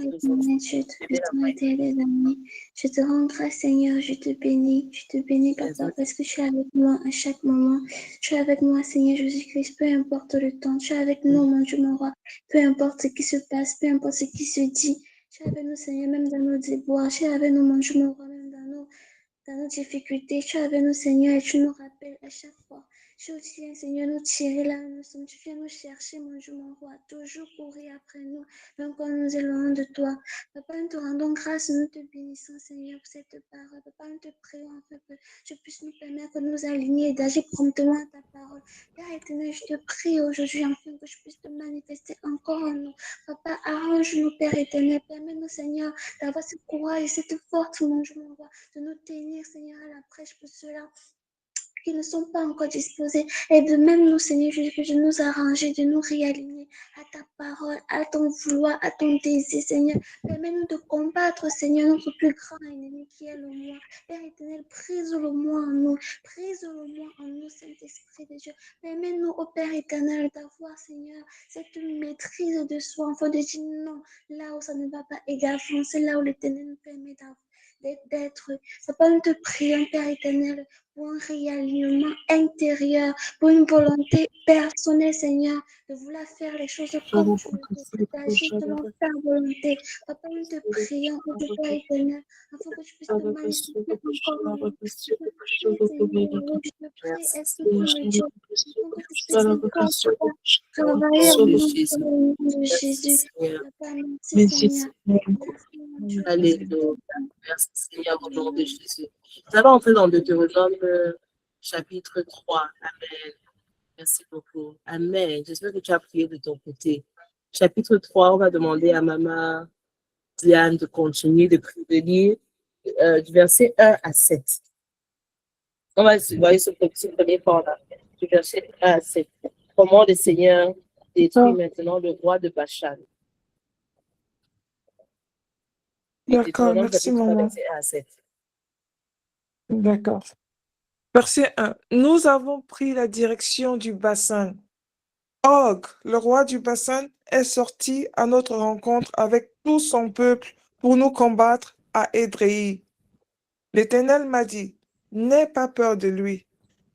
te rends grâce, Seigneur, je te bénis, Papa, parce que tu es avec moi à chaque moment. Tu es avec moi, Seigneur Jésus-Christ, peu importe le temps. Tu es avec nous, mon Dieu, mon roi, peu importe ce qui se passe, peu importe ce qui se dit. Tu es avec nous, Seigneur, même dans nos déboires. Tu es avec nous, mon Dieu, mon roi, même dans nos difficultés. Tu es avec nous, Seigneur, et tu nous rappelles à chaque fois. Tu viens, Seigneur, nous tirer là où nous sommes. Tu viens nous chercher, mon Dieu, mon roi, toujours courir après nous, même quand nous éloignons de toi. Papa, nous te rendons grâce, nous te bénissons, Seigneur, pour cette parole. Papa, nous te prions afin que tu puisses nous permettre de nous aligner et d'agir promptement à ta parole. Père éternel, je te prie aujourd'hui afin que je puisse te manifester encore en nous. Papa, arrange-nous, Père éternel. Permets-nous, Seigneur, d'avoir ce courage et cette force, mon Dieu, mon roi, de nous tenir, Seigneur, à la prêche pour cela qui ne sont pas encore disposés, et de même nous, Seigneur Jésus, de nous arranger, de nous réaligner à ta parole, à ton vouloir, à ton désir, Seigneur. Permets-nous de combattre, Seigneur, notre plus grand ennemi qui est le moi. Père éternel, brise le moi en nous, brise le moi en nous, Saint-Esprit de Dieu. Permets-nous, ô Père éternel, d'avoir, Seigneur, cette maîtrise de soi, enfin de dire non, là où ça ne va pas, et d'avancer là où l'Éternel nous permet d'être. Papa, nous te prions, Père éternel, pour un réalignement intérieur, pour une volonté personnelle, Seigneur, de vouloir faire les choses comme tu veux, d'agir selon ta volonté. Papa, nous te prions, ô Dieu Père éternel, afin que tu puisses te manifester encore en nous. Je te prie, Seigneur, je te prie, Esprit de Dieu, afin que tu puisses encore travailler en nous, dans le nom de Jésus. Papa, merci, Seigneur. Merci, mon Dieu. Alléluia. Merci Seigneur au nom de Jésus. Nous allons entrer dans Deutéronome chapitre 3. Amen. Merci beaucoup. Amen. J'espère que tu as prié de ton côté. Chapitre 3, on va demander à Maman Diane de continuer de lire du verset 1 à 7. On va voir ce premier point là, du verset 1 à 7. Comment le Seigneur détruit maintenant le roi de Bachan. D'accord, merci maman. D'accord. Verset 1. Nous avons pris la direction du bassin. Og, le roi du bassin, est sorti à notre rencontre avec tout son peuple pour nous combattre à Édréi. L'Éternel m'a dit, n'aie pas peur de lui,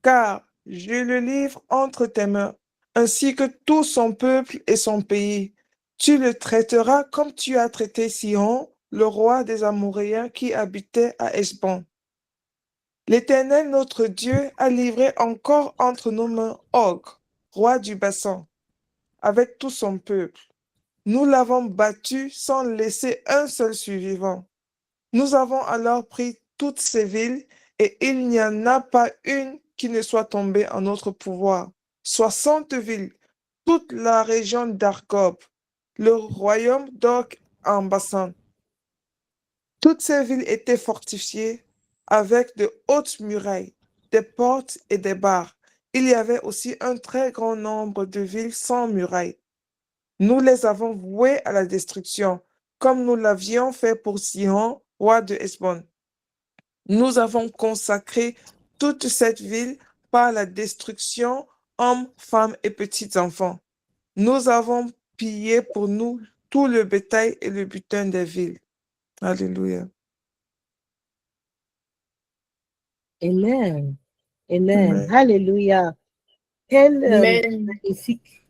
car je le livre entre tes mains, ainsi que tout son peuple et son pays. Tu le traiteras comme tu as traité Sihon, le roi des Amoréens qui habitait à Heshbon. L'Éternel, notre Dieu, a livré encore entre nos mains Og, roi du bassin, avec tout son peuple. Nous l'avons battu sans laisser un seul survivant. Nous avons alors pris toutes ces villes, et il n'y en a pas une qui ne soit tombée en notre pouvoir. 60 villes, toute la région d'Argob, le royaume d'Og en Bassan. Toutes ces villes étaient fortifiées avec de hautes murailles, des portes et des barres. Il y avait aussi un très grand nombre de villes sans murailles. Nous les avons vouées à la destruction, comme nous l'avions fait pour Sihon, roi de Hesbon. Nous avons consacré toute cette ville par la destruction, hommes, femmes et petits enfants. Nous avons pillé pour nous tout le bétail et le butin des villes. Alléluia. Amen. Amen. Amen. Alléluia. Quel Amen. magnifique.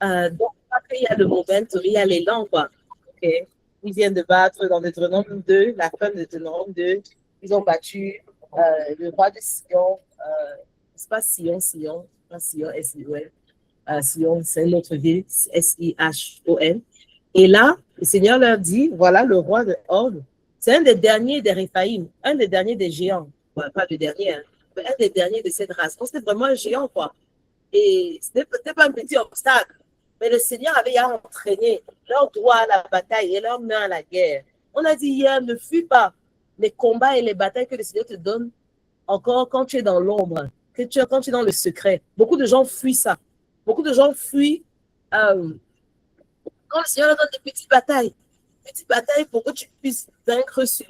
Donc, après, il y a le momentum, il y a l'élan, quoi. OK. Ils viennent de battre dans Deutéronome 2, la fin de Deutéronome 2. Ils ont battu le roi de Sion. C'est pas Sion, pas Sion, S-I-O-N. Sion, c'est notre ville, S-I-H-O-N. Et là, le Seigneur leur dit, voilà le roi de Og. C'est un des derniers des Réphaïm, un des derniers des géants. Ouais, pas le dernier, hein, mais un des derniers de cette race. Donc, c'était vraiment un géant, quoi. Et ce n'était pas un petit obstacle. Mais le Seigneur avait entraîné leur doigt à la bataille et leurs mains à la guerre. On a dit hier, ne fuis pas les combats et les batailles que le Seigneur te donne encore quand tu es dans l'ombre, quand tu es dans le secret. Beaucoup de gens fuient ça. Beaucoup de gens fuient quand le Seigneur leur donne des petites batailles. Petites batailles pour que tu puisses vaincre sur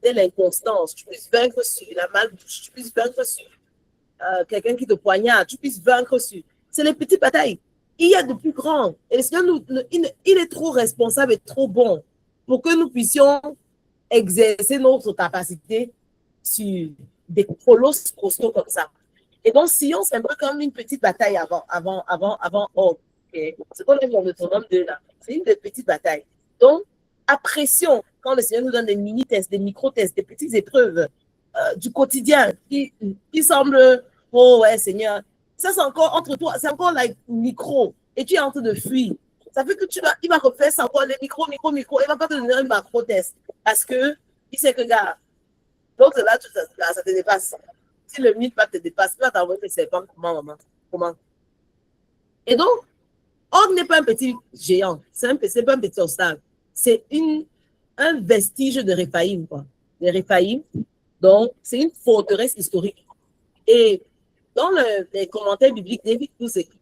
l'inconstance, tu puisses vaincre sur la malbouche, tu puisses vaincre sur quelqu'un qui te poignarde, tu puisses vaincre sur. C'est les petites batailles. Il y a de plus grands. Et le Seigneur, il est trop responsable et trop bon pour que nous puissions exercer notre capacité sur des colosses costauds comme ça. Et donc, Sion, c'est un peu comme une petite bataille avant Og. Okay? C'est qu'on est dans le Deutéronome 2 là. C'est une des petites batailles. Donc, apprécions quand le Seigneur nous donne des mini-tests, des micro-tests, des petites épreuves du quotidien qui semblent, oh ouais, Seigneur, ça c'est encore entre toi, c'est encore like micro, et tu es en train de fuir. Ça fait que il va refaire ça encore, les micro, il va pas te donner un macro-test parce que il sait que, gars, donc là, ça te dépasse. Si le mythe va te dépasser, tu vas t'envoyer le serpent, comment? Et donc, Og n'est pas un petit géant, c'est pas un petit obstacle, c'est un vestige de Réphaïm, quoi. Les Réphaïm, donc, c'est une forteresse historique. Et dans les commentaires bibliques, David nous écrit,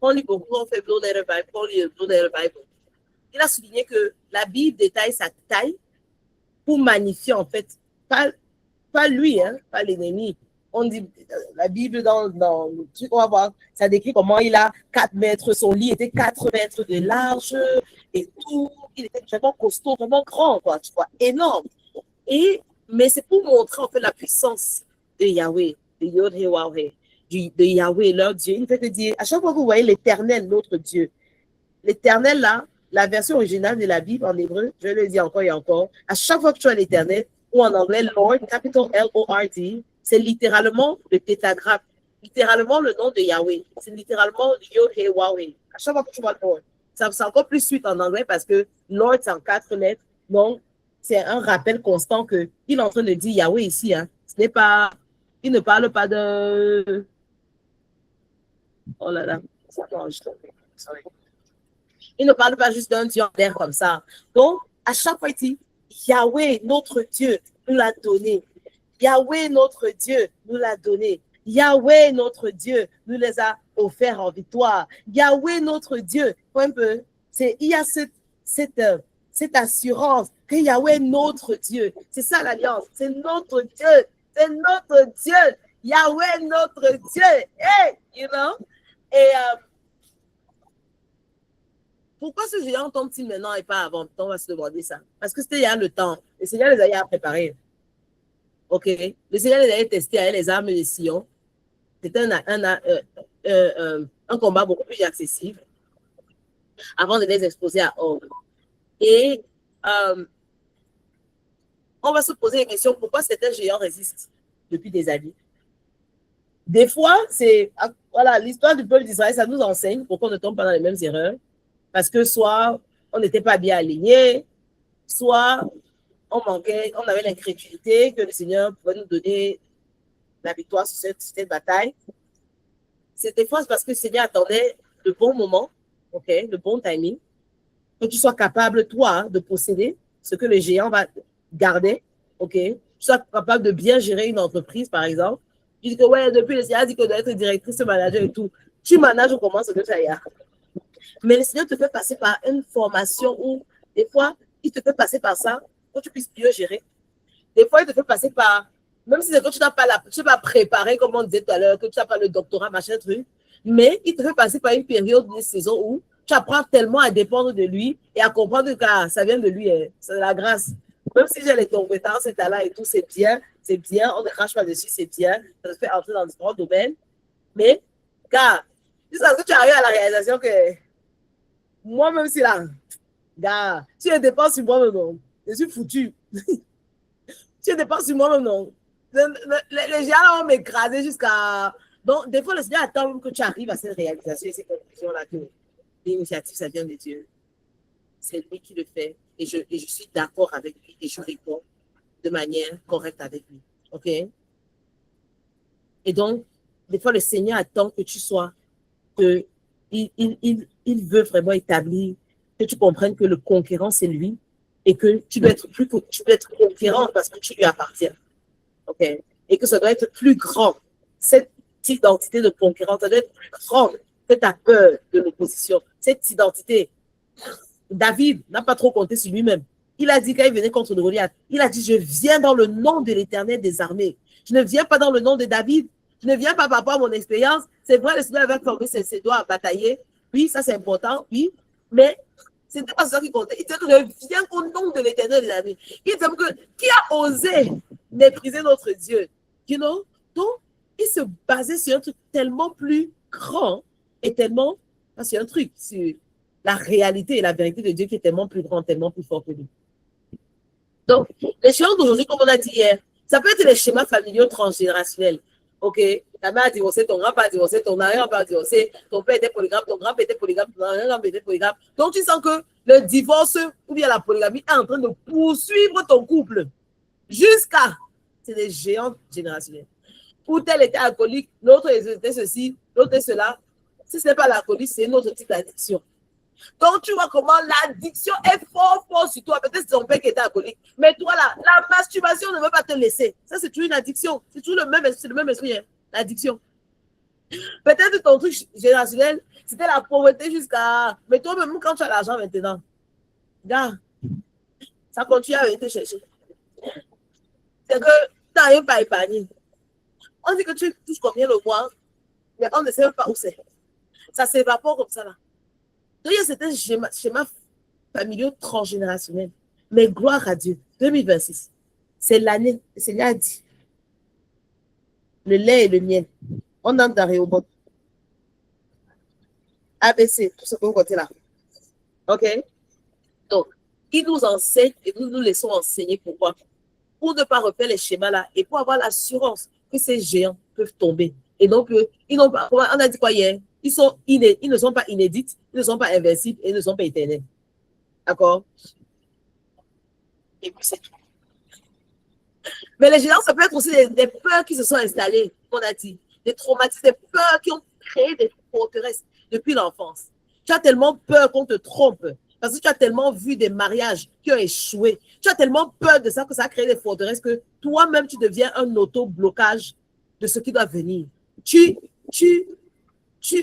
on lit beaucoup, on fait Blow Letter Bible. Il a souligné que la Bible détaille sa taille pour magnifier, en fait, pas lui, hein, pas l'ennemi. On dit, la Bible, dans le truc, on va voir, ça décrit comment il a 4 mètres, son lit était 4 mètres de large et tout. Il était vraiment costaud, vraiment grand, quoi, tu vois, énorme. Mais c'est pour montrer en fait la puissance de Yahweh, de Yod-Hé-Wah-Hé, de Yahweh, leur Dieu. Il fait que dire, à chaque fois que vous voyez l'Éternel, notre Dieu, l'Éternel là, la version originale de la Bible en hébreu, je le dis encore et encore, à chaque fois que tu as l'Éternel, ou en anglais, Lord, capital L-O-R-D, c'est littéralement le tétragramme, littéralement le nom de Yahweh. C'est littéralement Yod-Hé-Wah-Hé. À chaque fois que tu vois Lord, c'est encore plus suite en anglais parce que Lord, c'est en 4 lettres. Donc, c'est un rappel constant qu'il est en train de dire Yahweh ici. Hein. Ce n'est pas, il ne parle pas de. Oh là là, ça mange. Il ne parle pas juste d'un Dieu en l'air comme ça. Donc, à chaque fois, il dit Yahweh, notre Dieu, nous l'a donné. Yahweh, notre Dieu, nous l'a donné. Yahweh, notre Dieu, nous les a offerts en victoire. Yahweh, notre Dieu, un peu, il y a cette assurance que Yahweh est notre Dieu. C'est ça l'alliance. C'est notre Dieu. C'est notre Dieu. Yahweh, notre Dieu. Hey, you know? Et pourquoi ce géant tombe-t-il maintenant et pas avant? On va se demander ça. Parce que c'était il y a le temps. Le Seigneur les a préparés. OK? Le Seigneur les avait testés avec les armes de Sion. C'était un combat beaucoup plus accessible avant de les exposer à Og. Et on va se poser la question, pourquoi certains géants résistent depuis des années? Des fois, voilà, l'histoire du peuple d'Israël, ça nous enseigne pourquoi on ne tombe pas dans les mêmes erreurs. Parce que soit on n'était pas bien alignés, soit on avait l'incrédulité que le Seigneur pouvait nous donner la victoire sur cette bataille. C'était fois parce que le Seigneur attendait le bon moment, ok, le bon timing, que tu sois capable, toi, de posséder ce que le géant va garder, ok, tu sois capable de bien gérer une entreprise, par exemple. Tu dis que, ouais, depuis le Seigneur a dit que d'être directrice, manager et tout, tu manages ou comment ce que ça y a. Mais le Seigneur te fait passer par une formation où, des fois, il te fait passer par ça pour que tu puisses mieux gérer. Des fois, il te fait passer par, même si c'est que tu n'as pas préparé, comme on disait tout à l'heure, que tu n'as pas le doctorat, machin, truc, mais il te fait passer par une période, une saison où tu apprends tellement à dépendre de lui et à comprendre que ça vient de lui, c'est de la grâce. Même si j'ai les compétences, ces talents et tout, c'est bien, on ne crache pas dessus, c'est bien, ça te fait entrer dans différents domaines. Mais, gars, jusqu'à ce que tu arrives à la réalisation que moi-même, si là, gars, si je dépense sur moi, non, je suis foutu. Si je dépense sur moi, non. Les gens vont m'écraser jusqu'à. Donc, des fois, le Seigneur attend même que tu arrives à cette réalisation et ces conclusions-là que l'initiative, ça vient de Dieu. C'est lui qui le fait. Et je suis d'accord avec lui et je réponds de manière correcte avec lui. OK? Et donc, des fois, le Seigneur attend que tu sois, que il veut vraiment établir, que tu comprennes que le conquérant, c'est lui et que tu dois être conquérant parce que tu lui appartiens. OK? Et que ça doit être plus grand. Cette identité de conquérant, ça doit être plus grande que ta peur de l'opposition. Cette identité. David n'a pas trop compté sur lui-même. Il a dit quand il venait contre le Goliath, il a dit, je viens dans le nom de l'Éternel des armées. Je ne viens pas dans le nom de David. Je ne viens pas par rapport à mon expérience. C'est vrai, le Seigneur avait formé ses doigts à batailler. Oui, ça c'est important, oui. Mais ce n'était pas ça qui comptait. Il disait que je viens au nom de l'Éternel des armées. Il disait que qui a osé mépriser notre Dieu? You know? Donc, il se basait sur un truc tellement plus grand et tellement, c'est un truc, sur la réalité et la vérité de Dieu qui est tellement plus grand, tellement plus fort que lui. Donc, les schémas d'aujourd'hui, comme on a dit hier, ça peut être les schémas familiaux transgénérationnels. OK? Ta mère a divorcé, ton grand-père a divorcé, ton arrière-père a divorcé, ton père était polygame, ton grand-père était polygame, ton arrière-grand-père était polygame. Donc, tu sens que le divorce ou bien la polygamie est en train de poursuivre ton couple jusqu'à. C'est des géants générationnels. Ou tel était alcoolique, l'autre était ceci, l'autre est cela. Si ce n'est pas l'alcoolisme, c'est un autre type d'addiction. Donc, tu vois comment l'addiction est fort sur toi. Peut-être c'est ton père qui était alcoolique. Mais toi, là, la masturbation ne veut pas te laisser. Ça, c'est toujours une addiction. C'est toujours le même esprit, hein, l'addiction. Peut-être ton truc générationnel, c'était la pauvreté jusqu'à. Mais toi, même quand tu as l'argent maintenant, gars, ça continue à venir te chercher. C'est que tu n'arrives pas à épargner. On dit que tu touches combien le mois, mais on ne sait même pas où c'est. Ça s'évapore comme ça, là. Donc, il y a certains schémas familiaux transgénérationnels. Mais gloire à Dieu, 2026, c'est l'année, le Seigneur a dit, le lait et le miel, on entre dans Rehoboth. ABC, tout ce que vous comptez là. OK? Donc, il nous enseigne et nous nous laissons enseigner pourquoi. Pour ne pas refaire les schémas là et pour avoir l'assurance que ces géants peuvent tomber. Et donc, ils n'ont pas, on a dit quoi hier? Ils ne sont pas inédits, ils ne sont pas invincibles et ils ne sont pas éternels. D'accord? Et puis c'est tout. Mais les géants, ça peut être aussi des peurs qui se sont installées, on a dit. Des traumatismes, des peurs qui ont créé des forteresses depuis l'enfance. Tu as tellement peur qu'on te trompe parce que tu as tellement vu des mariages qui ont échoué. Tu as tellement peur de ça que ça a créé des forteresses que toi-même, tu deviens un auto-blocage de ce qui doit venir. Tu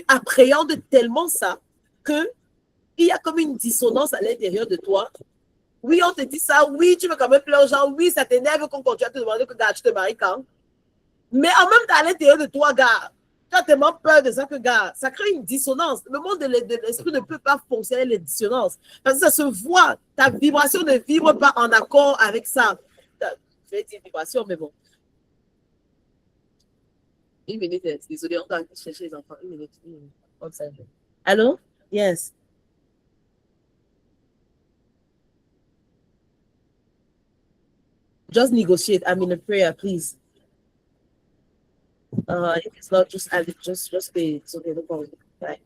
appréhendes tellement ça qu'il y a comme une dissonance à l'intérieur de toi. Oui, on te dit ça. Oui, tu veux quand même pleurer aux gens. Oui, ça t'énerve qu'on continue à te demander que, gars, tu te maries quand? Mais en même temps, à l'intérieur de toi, gars, tu as tellement peur de ça que, gars, ça crée une dissonance. Le monde de l'esprit ne peut pas fonctionner les dissonances. Parce que ça se voit. Ta vibration ne vibre pas en accord avec ça. Je vais dire vibration, mais bon. Une minute, désolé, on doit chercher les enfants. Une minute. Allô? Yes. Just negotiate. I'm in a prayer, please. If it's not, just add it. Just pay. It's okay. No problem. Right.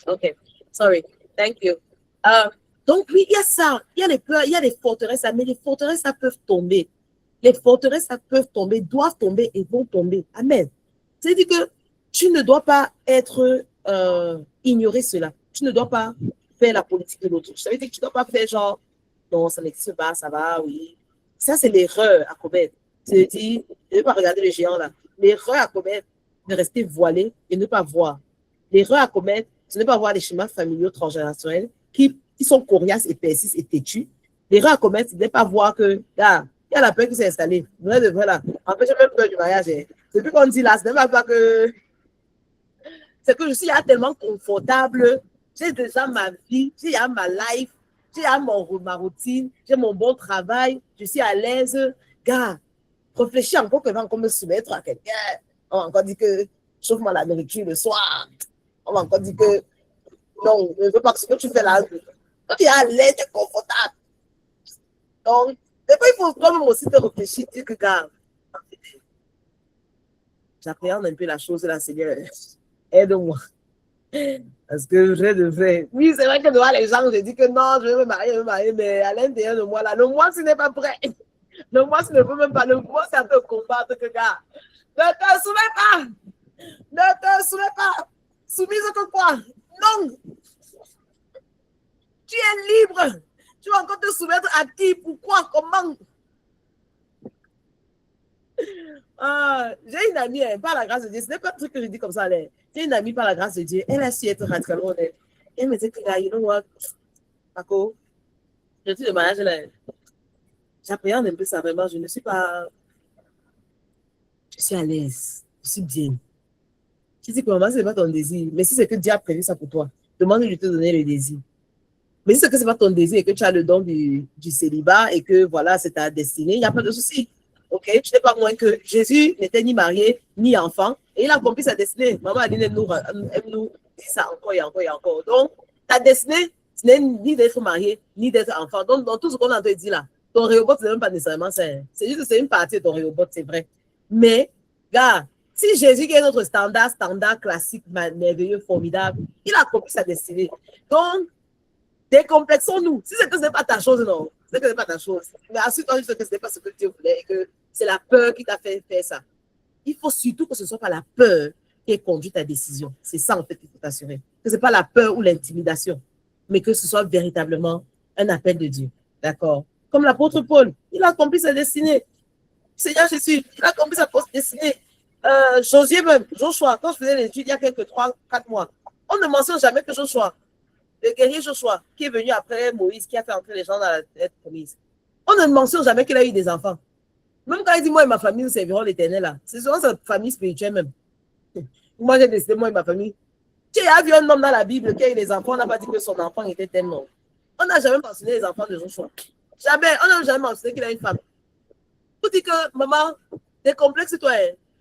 Okay. Sorry. Thank you. Donc, oui, il y a ça. Il y a les peurs, il y a les forteresses, mais les forteresses, ça peuvent tomber. Les forteresses, ça peuvent tomber, doivent tomber et vont tomber. Amen. C'est-à-dire que tu ne dois pas être ignorer cela. Tu ne dois pas faire la politique de l'autre. Ça veut dire que tu ne dois pas faire genre, non, ça n'existe pas, ça va, oui. Ça, c'est l'erreur à commettre. C'est-à-dire, ne pas regarder les géants là. L'erreur à commettre, de rester voilé et ne pas voir. L'erreur à commettre, c'est ne pas voir les schémas familiaux transgénérationnels qui sont coriaces et persistent et têtus. L'erreur à commettre, c'est de ne pas voir que, là, il y a la peur qui s'est installée. Vrai de vrai là. En fait, j'ai même peur du mariage. C'est plus qu'on dit là, c'est même pas que. C'est que je suis tellement confortable. J'ai déjà ma vie, j'ai ma life, j'ai ma routine, j'ai mon bon travail, je suis à l'aise. Gars, réfléchis encore que va me soumettre à quelqu'un. On va encore dire que chauffe-moi la nourriture le soir. On va encore dire que non, je ne veux pas que ce que tu fais là. Quand tu es à l'aise, tu es confortable. Donc, des fois, il faut quand même aussi te réfléchir, dire que, gars, j'appréhende un peu la chose là, Seigneur. Aide-moi. Parce que vrai de vrai. Oui, c'est vrai que devant les gens, je dis que non, je vais me marier, mais à l'intérieur de moi, là, le moi, ce n'est pas prêt. Le moi, ce ne peut même pas. Le moi, c'est un peu combattre que, gars. Ne te soumets pas. Ne te soumets pas. Soumise que quoi? Non. Tu es libre. Tu vas encore te soumettre à qui? Pourquoi? Comment? J'ai une amie, par la grâce de Dieu, ce n'est pas un truc que je dis comme ça. J'ai une amie, par la grâce de Dieu, elle a su être radicalement honnête. Elle me dit que, là, you know what, Paco, je suis de mariage, là, j'appréhende un peu ça, vraiment, je ne suis pas, je suis à l'aise, je suis bien. Je dis que maman, ce n'est pas ton désir, mais si c'est que Dieu a prévu ça pour toi, demande-lui de te donner le désir. Mais si c'est que ce n'est pas ton désir et que tu as le don du célibat et que, voilà, c'est ta destinée, il n'y a pas de souci. Ok, tu n'es pas moins que Jésus n'était ni marié, ni enfant, et il a accompli sa destinée. Maman a dit, elle nous dit ça encore et encore et encore. Donc, ta destinée, ce n'est ni d'être marié, ni d'être enfant. Donc, dans tout ce qu'on a dit là, ton réobot, ce n'est même pas nécessairement ça. C'est juste que c'est une partie de ton réobot, c'est vrai. Mais, gars, si Jésus qui est notre standard classique, merveilleux, formidable, il a accompli sa destinée. Donc, décomplexons-nous. Si c'est que ce n'est pas ta chose, non. C'est que ce n'est pas ta chose. Mais assure-toi juste que ce n'est pas ce que Dieu voulait et que c'est la peur qui t'a fait faire ça. Il faut surtout que ce ne soit pas la peur qui ait conduit ta décision. C'est ça, en fait, qu'il faut t'assurer. Que ce n'est pas la peur ou l'intimidation, mais que ce soit véritablement un appel de Dieu. D'accord? Comme l'apôtre Paul, il a accompli sa destinée. Seigneur Jésus, il a accompli sa destinée. Josué même, Joshua, quand je faisais l'étude il y a quelques 3-4 mois, on ne mentionne jamais que Joshua, le guerrier Joshua, qui est venu après Moïse, qui a fait entrer les gens dans la terre promise. On ne mentionne jamais qu'il a eu des enfants. Même quand il dit, moi et ma famille, nous servirons l'Éternel là. C'est souvent sa famille spirituelle même. Moi, j'ai décidé, moi et ma famille. Tu as vu un homme dans la Bible qui a eu des enfants, on n'a pas dit que son enfant était tel nom. On n'a jamais mentionné les enfants de Joshua. Jamais, on n'a jamais mentionné qu'il a une femme. Pour dire que, maman, décomplexe-toi.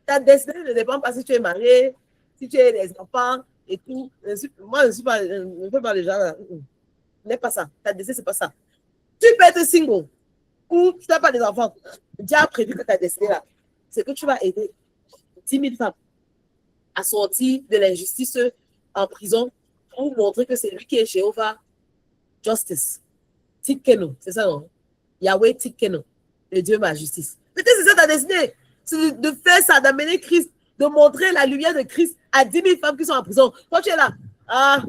Ta destinée ne dépend pas si tu es marié, si tu as des enfants et tout. Moi, je ne fais pas les gens là. Ce n'est pas ça. Ta destinée, ce n'est pas ça. Tu peux être single ou tu n'as pas des enfants. Dieu a prévu que ta destinée là, c'est que tu vas aider 10 000 femmes à sortir de l'injustice en prison pour montrer que c'est lui qui est Jéhovah Justice. Tikkenu, c'est ça, non? Yahweh Tikkenu, le Dieu ma justice. Peut-être c'est ça ta destinée. C'est de faire ça, d'amener Christ, de montrer la lumière de Christ à 10 000 femmes qui sont en prison. Quand tu es là,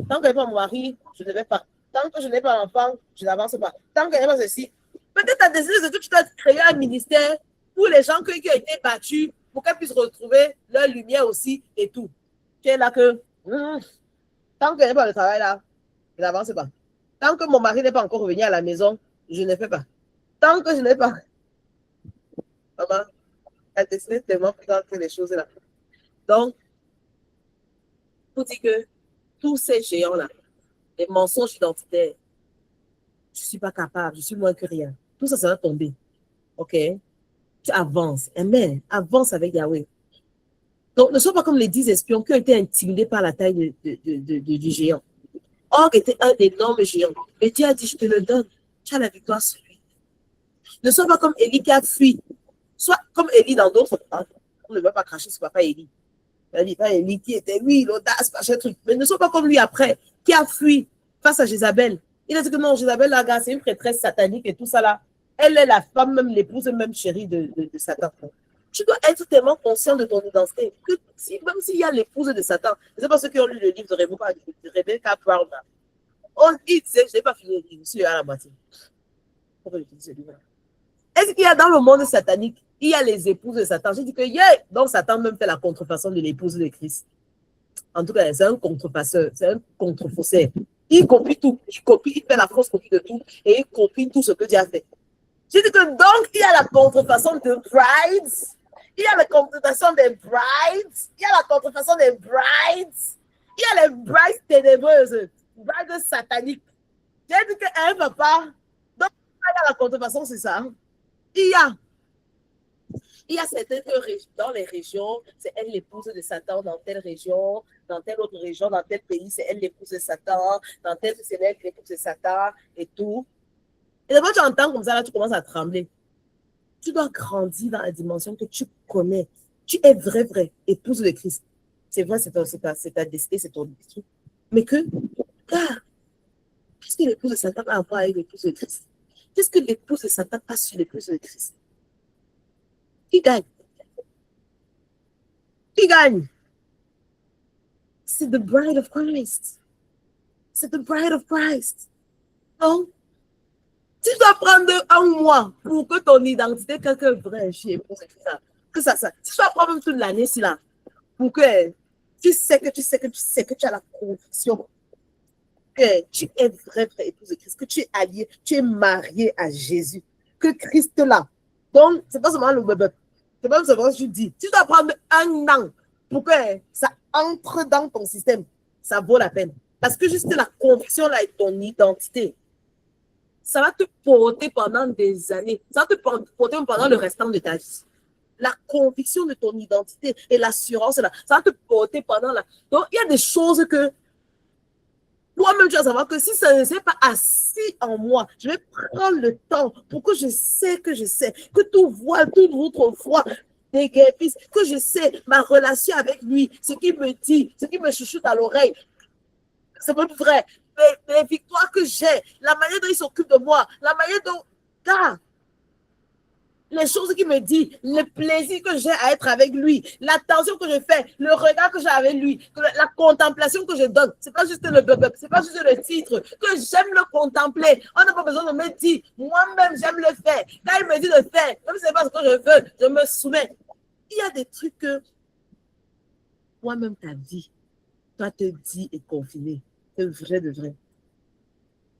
tant que je n'ai pas mon mari, je ne vais pas. Tant que je n'ai pas d'enfant, je n'avance pas. Tant que je n'ai pas ceci. Peut-être ta destinée, c'est que tu dois créer un ministère pour les gens qui ont été battus, pour qu'elles puissent retrouver leur lumière aussi et tout. Tu es là que, tant que je n'ai pas le travail là, je n'avance pas. Tant que mon mari n'est pas encore revenu à la maison, je ne fais pas. Tant que je n'ai pas. Maman, la destinée est tellement plus grande que les choses là. Donc, pour dire que tous ces géants-là, les mensonges identitaires, je ne suis pas capable, je suis moins que rien. Tout ça, ça va tomber. OK? Tu avances. Amen. Avance avec Yahweh. Donc, ne sois pas comme les 10 espions qui ont été intimidés par la taille du géant. Or était un énorme géant. Et Dieu a dit, je te le donne. Tu as la victoire sur lui. Ne sois pas comme Élie qui a fui. Sois comme Élie dans d'autres. On ne va pas cracher sur papa Élie. Pas Élie qui était, oui, l'audace, machin truc. Mais ne sois pas comme lui après, qui a fui face à Jézabel. Il a dit que non, Jézabel, la gars, c'est une prêtresse satanique et tout ça là. Elle est la femme, même l'épouse, même chérie de Satan. Tu dois être tellement conscient de ton identité que même s'il y a l'épouse de Satan, je ne sais pas ceux qui ont lu le livre de Rebecca Brown. Il disait, je n'ai pas fini le livre, je suis à la moitié. Pourquoi je dis ce livre? Est-ce qu'il y a dans le monde satanique, il y a les épouses de Satan? J'ai dit que, donc Satan même fait la contrefaçon de l'épouse de Christ. En tout cas, c'est un contrefasseur, c'est un contrefaussaire. Il copie tout, il fait la fausse copie de tout et il copie tout ce que Dieu a fait. J'ai dit que donc, il y a la contrefaçon de brides, il y a la contrefaçon des brides, il y a la contrefaçon des brides, il y a les brides ténébreuses, brides sataniques. J'ai dit qu'elle ne va pas. Donc, il y a la contrefaçon, c'est ça. Il y a certaines dans les régions, c'est elle l'épouse de Satan dans telle région, dans telle autre région, dans tel pays, c'est elle l'épouse de Satan, dans tel c'est elle l'épouse de Satan et tout. Et quand tu entends comme ça, là, tu commences à trembler. Tu dois grandir dans la dimension que tu connais. Tu es vrai épouse de Christ. C'est vrai, c'est ta destinée, c'est ton truc. Mais que, qu'est-ce que l'épouse de Satan a à voir avec l'épouse de Christ? Qu'est-ce que l'épouse de Satan a sur l'épouse de Christ? Qui gagne? Qui gagne? C'est the bride of Christ. C'est the bride of Christ. Donc, tu dois prendre un mois pour que ton identité, quelqu'un vrai, que ça. Tu dois prendre même toute l'année, si là, pour que tu sais que tu as la conviction que tu es vrai épouse de Christ, que tu es allié, tu es marié à Jésus, que Christ là. Donc, c'est pas seulement le bébé. C'est pas seulement ce que je dis. Tu dois prendre un an pour que ça entre dans ton système. Ça vaut la peine. Parce que juste la conviction là et ton identité, ça va te porter pendant des années. Ça va te porter pendant le restant de ta vie. La conviction de ton identité et l'assurance, là, ça va te porter pendant la... Donc, il y a des choses que toi-même, tu vas savoir que si ça ne s'est pas assis en moi, je vais prendre le temps pour que je sais, que tout voile, toute votre foi déguerpisse, que je sais ma relation avec lui, ce qu'il me dit, ce qu'il me chuchote à l'oreille. C'est pas vrai. Les victoires que j'ai, la manière dont il s'occupe de moi, la manière dont... les choses qu'il me dit, le plaisir que j'ai à être avec lui, l'attention que je fais, le regard que j'ai avec lui, la contemplation que je donne. C'est pas juste le bébé, c'est pas juste le titre, que j'aime le contempler. On n'a pas besoin de me dire, moi-même j'aime le faire. Quand il me dit de faire, même si c'est pas ce que je veux, je me soumets. Il y a des trucs que moi-même ta vie, toi te dis et confiner. C'est vrai de vrai.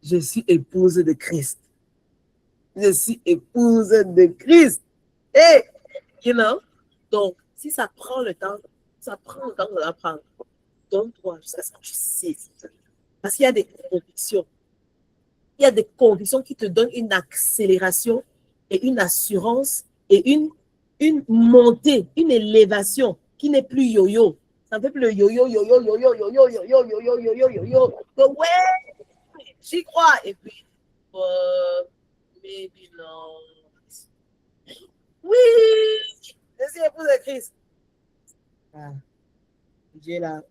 Je suis épouse de Christ. Je suis épouse de Christ. Et, you know, donc, si ça prend le temps de l'apprendre. Donne-toi jusqu'à ce que tu sais. Parce qu'il y a des convictions. Il y a des convictions qui te donnent une accélération et une assurance et une montée, une élévation qui n'est plus yo-yo. Ça ne fait plus le yo-yo, yo-yo, yo-yo, yo-yo, yo-yo, yo-yo, yo-yo, yo-yo. Donc, ouais, j'y crois. Et puis, maybe non. Oui, je suis épouse de Christ. Ah, Dieu là,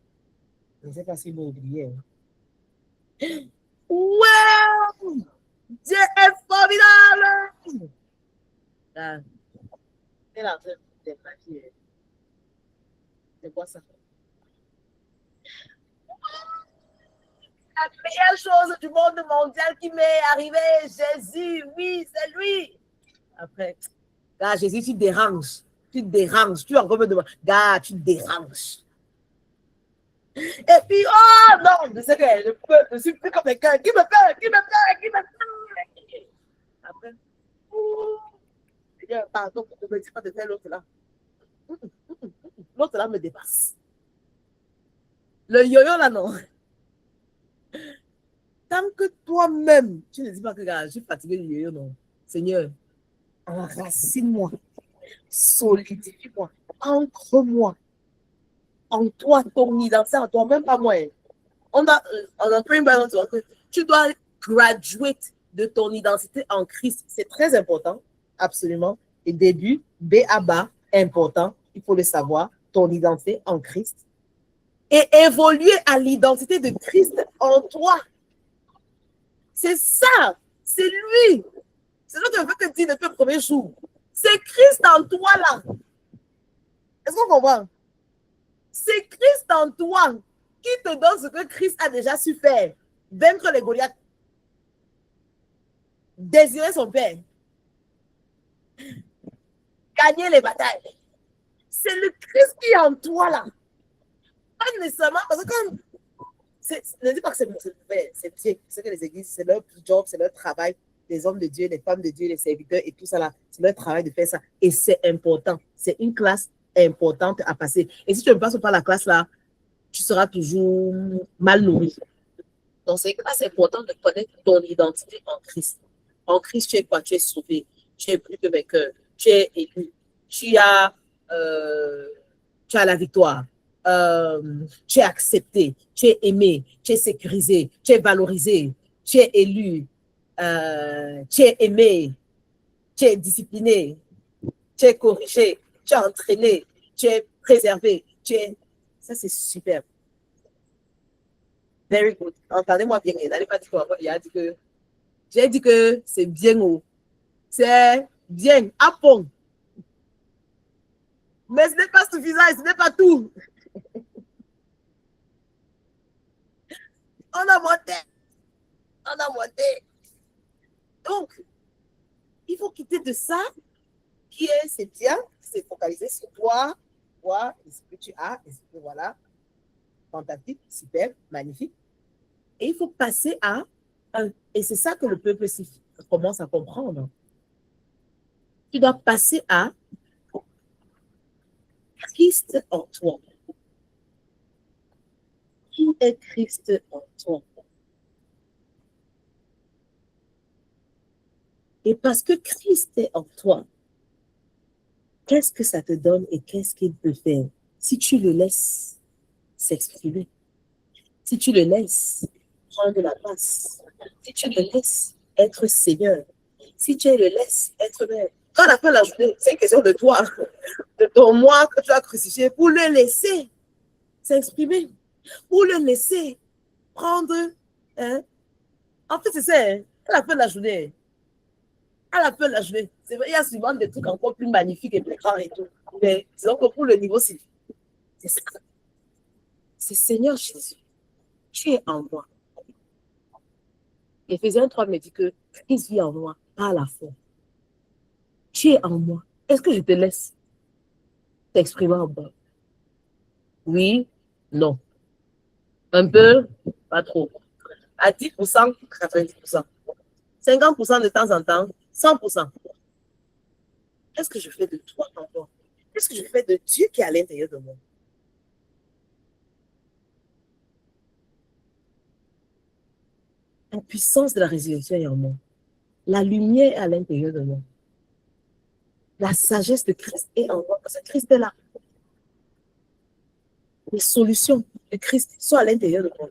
je ne sais pas s'il m'a oublié. Wow! Dieu est formidable! Ah, c'est là, c'est quoi ça? La meilleure chose du monde mondial qui m'est arrivée, Jésus, oui, c'est lui. Après, gars, Jésus, tu déranges. Tu déranges. Tu es encore me demander, gars, tu déranges. Et puis, oh non, je sais que je suis plus comme quelqu'un qui me fait. Après, pardon, pour ne me dire pas de faire l'autre là. L'autre là me dépasse. Le yo-yo là, non. Tant que toi-même, tu ne dis pas que je suis fatigué du yo-yo, non. Seigneur, enracine-moi, solidifie-moi, ancre-moi en toi, ton identité en toi, même pas moi. On a pris une balance. Tu dois graduate de ton identité en Christ. C'est très important, absolument. Et début, B à bas, important, il faut le savoir, ton identité en Christ. Et évoluer à l'identité de Christ en toi. C'est ça. C'est lui. C'est ce que je veux te dire depuis le premier jour. C'est Christ en toi là. Est-ce qu'on comprend? C'est Christ en toi qui te donne ce que Christ a déjà su faire. Vaincre les Goliaths. Désirer son Père. Gagner les batailles. C'est le Christ qui est en toi là. Pas nécessairement, parce que comme, ne dis pas que c'est mauvais, c'est bien. C'est que les églises, c'est leur job, c'est leur travail. Les hommes de Dieu, les femmes de Dieu, les serviteurs et tout ça là, c'est leur travail de faire ça. Et c'est important. C'est une classe importante à passer. Et si tu ne passes pas la classe là, tu seras toujours mal nourri. Donc, c'est une classe importante de connaître ton identité en Christ. En Christ, tu es quoi? Tu es sauvé. Tu es plus que vainqueur. Tu es élu. Tu as la victoire. Tu es accepté. Tu es aimé. Tu es sécurisé. Tu es valorisé. Tu es élu. Tu es aimé. Tu es discipliné. Tu es corrigé. Tu es entraîné. Tu es préservé. Ça, c'est super. Very good. Entendez-moi bien. N'allez pas dire que j'ai dit que c'est bien haut. C'est bien. À fond. Mais ce n'est pas suffisant, ce n'est pas tout. On a monté. On a monté. Donc, il faut quitter de ça qui est, c'est bien, c'est focaliser sur toi, et ce que tu as, et ce que voilà. Fantastique, super, magnifique. Et il faut passer à et c'est ça que le peuple commence à comprendre. Tu dois passer à Christ en toi. Qui est Christ en toi? Et parce que Christ est en toi, qu'est-ce que ça te donne et qu'est-ce qu'il peut faire si tu le laisses s'exprimer, si tu le laisses prendre la place, si tu le laisses être Seigneur, si tu le laisses être maître. Quand on a fait la journée, c'est une question de toi, de ton moi que tu as crucifié, pour le laisser s'exprimer, pour le laisser prendre. En fait, c'est ça, à la fin de la journée. À la fin de la journée, c'est vrai, il y a souvent des trucs encore plus magnifiques et plus grands et tout. Mais disons que pour le niveau, c'est ça. C'est Seigneur Jésus. Tu es en moi. Éphésiens 3 me dit que Christ vit en moi par la foi. Tu es en moi. Est-ce que je te laisse t'exprimer en moi? Oui, non. Un peu, pas trop. À 10%, 90%. 50% de temps en temps, 100%. Qu'est-ce que je fais de toi en moi? Qu'est-ce que je fais de Dieu qui est à l'intérieur de moi? La puissance de la résurrection est en moi. La lumière est à l'intérieur de moi. La sagesse de Christ est en moi. Parce que Christ est là. Les solutions de Christ sont à l'intérieur de moi.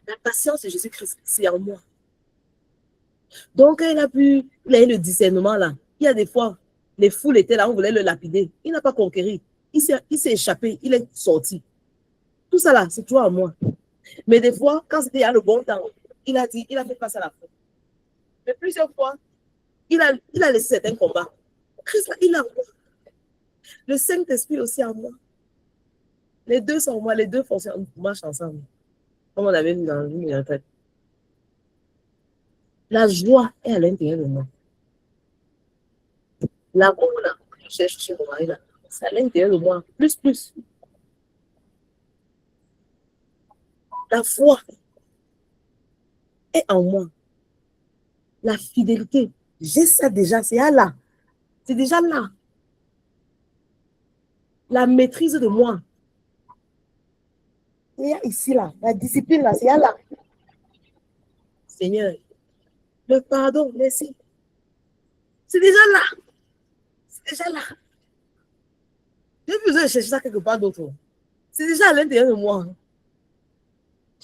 La patience de Jésus-Christ, c'est en moi. Donc, il a eu le discernement là. Il y a des fois, les foules étaient là, on voulait le lapider. Il n'a pas conquéri. Il s'est échappé, il est sorti. Tout ça là, c'est toi en moi. Mais des fois, quand c'était à le bon temps, il a fait face à la faute. Mais plusieurs fois, il a laissé certains combats. Christ, là, il a moi. Le Saint-Esprit aussi en moi. Les deux sont en moi, les deux fonctionnent, marchent ensemble. Comme on avait vu dans une retraite. La joie est à l'intérieur de moi. L'amour, là, que je cherche chez mon mari, là, c'est à l'intérieur de moi. Plus. La foi est en moi. La fidélité, j'ai ça déjà, c'est là. C'est déjà là. La maîtrise de moi, c'est ici, là. La discipline, là, c'est là. Seigneur, le pardon, merci. C'est déjà là. C'est déjà là. J'ai besoin de chercher ça quelque part d'autre. C'est déjà à l'intérieur de moi.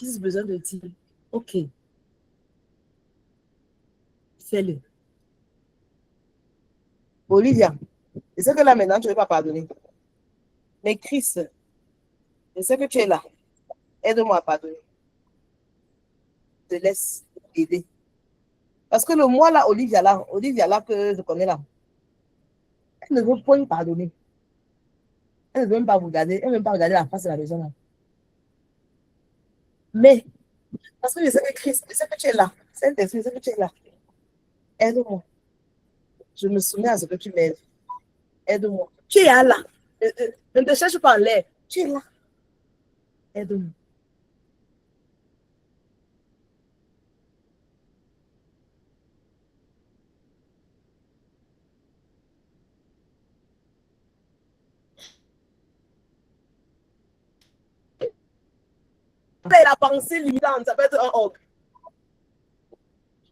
J'ai besoin de dire, ok, fais-le. Olivia, je sais que là maintenant, tu ne veux pas pardonner. Mais Christ, je sais que tu es là. Aide-moi à pardonner. Je te laisse aider. Parce que le moi là, Olivia là que je connais là, elle ne veut pas y pardonner. Elle ne veut même pas vous regarder, elle ne veut même pas regarder la face de la maison là. Mais, parce que je sais que Christ, je sais que tu es là. Saint-Esprit, je sais que tu es là. Aide-moi. Je me soumets à ce que tu m'aides. Aide-moi. Tu es là. Ne te cherche pas en l'air. Tu es là. Aide-moi. La pensée limitante, ça peut être un ordre.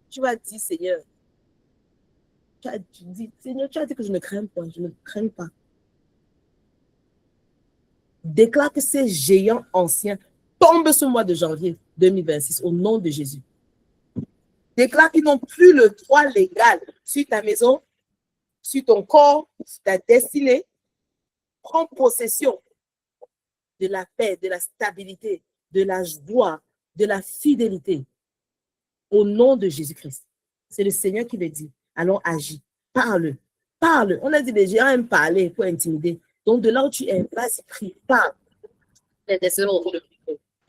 Tu vas dire, Seigneur, Seigneur, tu as dit que je ne crains pas, je ne crains pas. Déclare que ces géants anciens tombent ce mois de janvier 2026 au nom de Jésus. Déclare qu'ils n'ont plus le droit légal sur ta maison, sur ton corps, sur ta destinée. Prends possession de la paix, de la stabilité, de la joie, de la fidélité. Au nom de Jésus-Christ. C'est le Seigneur qui le dit. Allons agis. Parle. Parle. On a dit les géants aiment parler pour intimider. Donc de là où tu es, vas-y, prie. Parle. Elle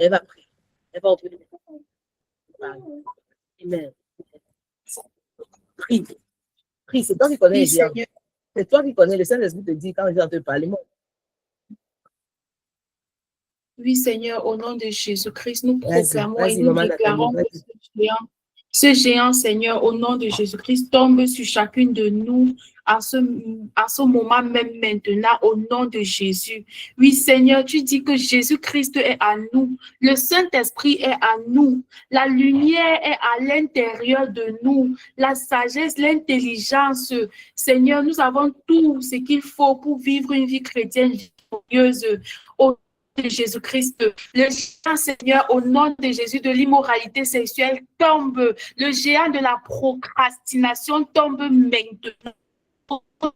va prier. Elle va ouvrir le micro. Amen. Prie. Prie. C'est toi qui connais les géants. C'est toi qui connais. Le Saint-Esprit te dit quand les gens te parlent. Oui, Seigneur, au nom de Jésus-Christ, nous proclamons et nous déclarons que ce géant, Seigneur, au nom de Jésus-Christ, tombe sur chacune de nous à ce moment même maintenant, au nom de Jésus. Oui, Seigneur, tu dis que Jésus-Christ est à nous, le Saint-Esprit est à nous, la lumière est à l'intérieur de nous, la sagesse, l'intelligence. Seigneur, nous avons tout ce qu'il faut pour vivre une vie chrétienne victorieuse. Au de Jésus-Christ, le géant, Seigneur, au nom de Jésus, de l'immoralité sexuelle tombe, le géant de la procrastination tombe maintenant. Le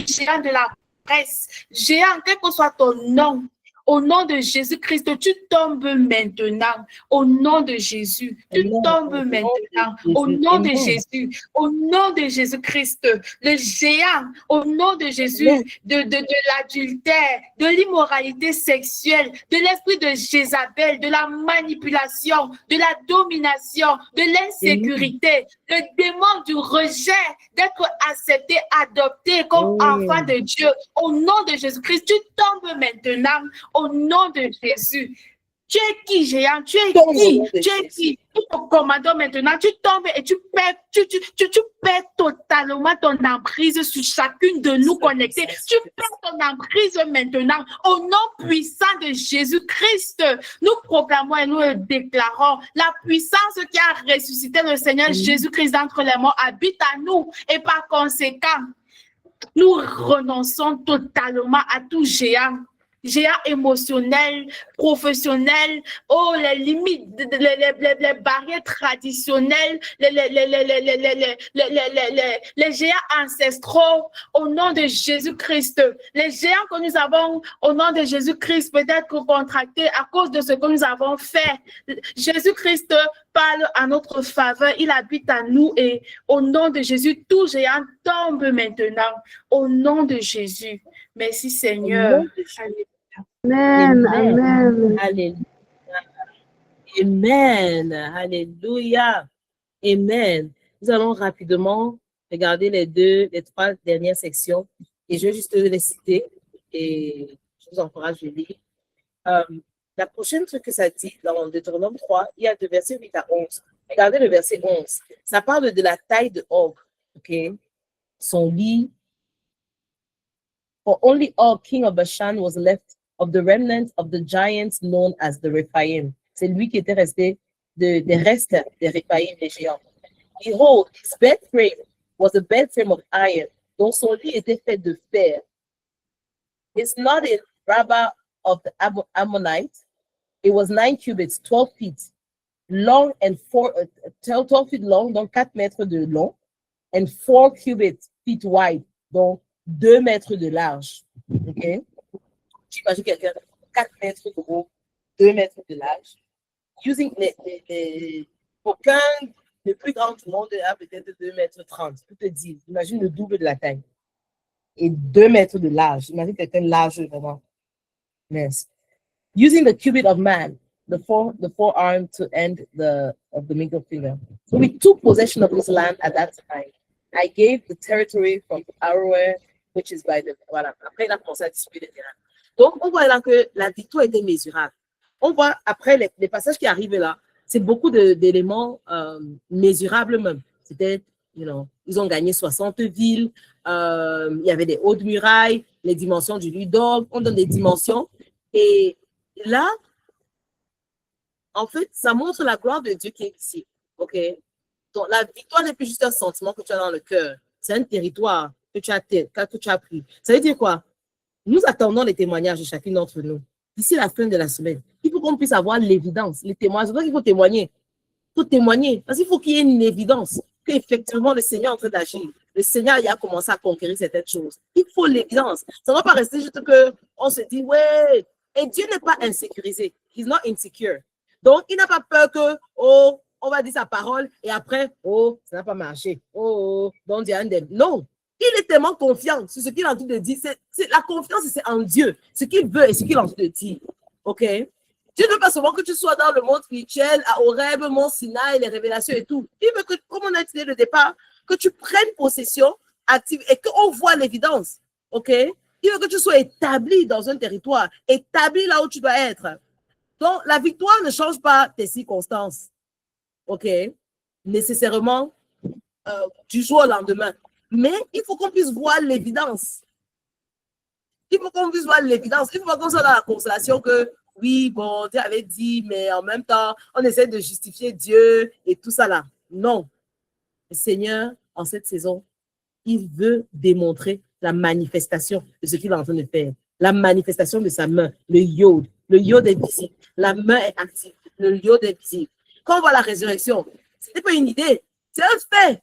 géant de la presse, géant, quel que soit ton nom, au nom de Jésus-Christ, tu tombes maintenant. Au nom de Jésus, tu tombes maintenant. Au nom de Jésus, au nom de Jésus-Christ, le géant, au nom de Jésus, de l'adultère, de l'immoralité sexuelle, de l'esprit de Jézabel, de la manipulation, de la domination, de l'insécurité, le démon du rejet, d'être accepté, adopté comme enfant de Dieu. Au nom de Jésus-Christ, tu tombes maintenant. Au nom de Jésus. Tu es qui, géant? Tu es qui? Tu es qui? Ton commandant maintenant, tu tombes et tu perds totalement ton emprise sur chacune de nous connectés. Tu perds ton emprise maintenant. Au nom puissant de Jésus-Christ, nous proclamons et nous déclarons la puissance qui a ressuscité le Seigneur Jésus-Christ d'entre les morts habite à nous et par conséquent, nous renonçons totalement à tout géant émotionnel, professionnel, les limites, les barrières traditionnelles, les géants ancestraux au nom de Jésus-Christ. Les géants que nous avons au nom de Jésus-Christ peut-être contractés à cause de ce que nous avons fait. Jésus-Christ parle à notre faveur, il habite à nous et au nom de Jésus, tout géant tombe maintenant. Au nom de Jésus. Merci Seigneur. Amen. Amen. Alléluia. Amen. Alléluia. Amen. Nous allons rapidement regarder les trois dernières sections et je vais juste les citer et je vous encourage à lire. La prochaine truc que ça dit dans Deutéronome 3, il y a de versets 8 à 11. Regardez le verset 11. Ça parle de la taille de Og. OK? Son lit. For only Og, king of Bashan, was left of the remnant of the giants known as the Rephaim. C'est lui qui était resté des restes des Rephaim, les géants. Behold, his bed frame was a bed frame of iron, dont son lit était fait de fer. It's not in Rabbah of the Ammonites. It was 9 cubits, 12 feet long and 12 feet long, donc 4 mètres de long, and 4 feet wide, donc 2 mètres de large. OK? J'imagine quelqu'un de 4 mètres de haut, 2 mètres de large. Using Aucun, le plus grand du monde a peut-être 2,30 m. Pour te dire, imagine le double de la taille. Et 2 mètres de large. Imagine quelqu'un large vraiment. Yes. Using the cubit of man, the forearm to end of the middle finger. So we took possession of this land at that time. I gave the territory from Aroer, which is by the... Voilà. Après, il a commencé à disputer le terrain. Donc, on voit là que la victoire était mesurable. On voit après les passages qui arrivent là, c'est beaucoup d'éléments mesurables même. C'était, ils ont gagné 60 villes, il y avait des hautes murailles, les dimensions du Ludog, on donne des dimensions. Et là, en fait, ça montre la gloire de Dieu qui est ici. OK? Donc, la victoire n'est plus juste un sentiment que tu as dans le cœur. C'est un territoire que tu as pris. Ça veut dire quoi? Nous attendons les témoignages de chacune d'entre nous. D'ici la fin de la semaine, il faut qu'on puisse avoir l'évidence, les témoignages. C'est pour ça qu'il faut témoigner. Il faut témoigner. Parce qu'il faut qu'il y ait une évidence qu'effectivement le Seigneur est en train d'agir. Le Seigneur il a commencé à conquérir certaines choses. Il faut l'évidence. Ça ne va pas rester juste qu'on se dit, ouais. Et Dieu n'est pas insécurisé. He's not insecure. Donc, il n'a pas peur que, oh, on va dire sa parole et après, oh, ça n'a pas marché. Oh, donc il y a un des... Non. Il est tellement confiant sur ce qu'il est en train de dire. La confiance, c'est en Dieu. Ce qu'il veut et ce qu'il est en train de dire. OK? Dieu ne veut pas seulement que tu sois dans le monde spirituel, à Horeb, Mont Sinaï, les révélations et tout. Il veut que, comme on a dit le départ, que tu prennes possession active et qu'on voit l'évidence. OK? Il veut que tu sois établi dans un territoire, établi là où tu dois être. Donc, la victoire ne change pas tes circonstances. OK? Nécessairement du jour au lendemain. Mais il faut qu'on puisse voir l'évidence. Il faut qu'on puisse voir l'évidence. Il faut pas qu'on soit dans la consolation que, oui, bon, Dieu avait dit, mais en même temps, on essaie de justifier Dieu et tout ça là. Non. Le Seigneur, en cette saison, il veut démontrer la manifestation de ce qu'il est en train de faire. La manifestation de sa main, le yod. Le yod est visible. La main est active. Le yod est visible. Quand on voit la résurrection, ce n'était pas une idée, c'est un fait.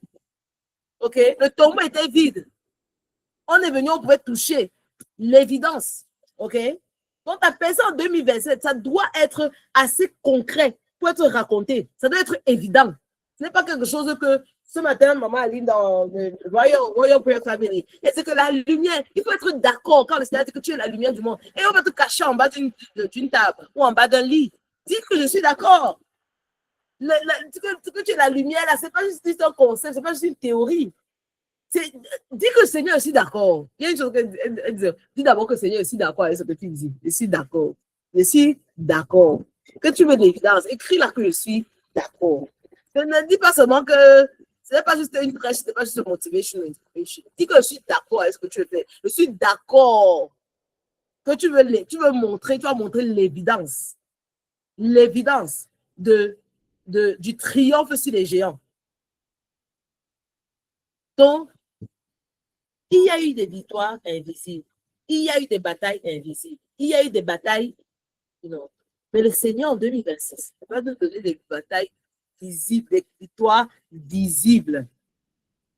OK? Le tombeau était vide. On est venu, on pouvait toucher l'évidence. OK? Donc, tu appelles ça en 2027, ça doit être assez concret pour être raconté. Ça doit être évident. Ce n'est pas quelque chose que ce matin, maman Aline dans le Royal Prayer Family. Et c'est que la lumière, il faut être d'accord quand le Seigneur dit que tu es la lumière du monde. Et on va te cacher en bas d'une table ou en bas d'un lit. Dis que je suis d'accord. Que tu es la lumière, là, ce n'est pas juste un concept, ce n'est pas juste une théorie. Dis que le Seigneur est aussi d'accord. Il y a une chose qu'elle dit. Dis d'abord que le Seigneur est aussi d'accord avec ce que tu dis. Je suis d'accord. Je suis d'accord. Que tu veux de l'évidence, écris là que je suis d'accord. Ne dis pas seulement que ce n'est pas juste une prêche, ce n'est pas juste une motivation. Dis que je suis d'accord avec ce que tu veux faire. Je suis d'accord. Que tu veux montrer, tu vas montrer l'évidence. L'évidence du triomphe sur les géants. Donc, il y a eu des victoires invisibles. Il y a eu des batailles invisibles. Il y a eu des batailles, mais le Seigneur en 2026 va nous donner des batailles visibles, des victoires visibles.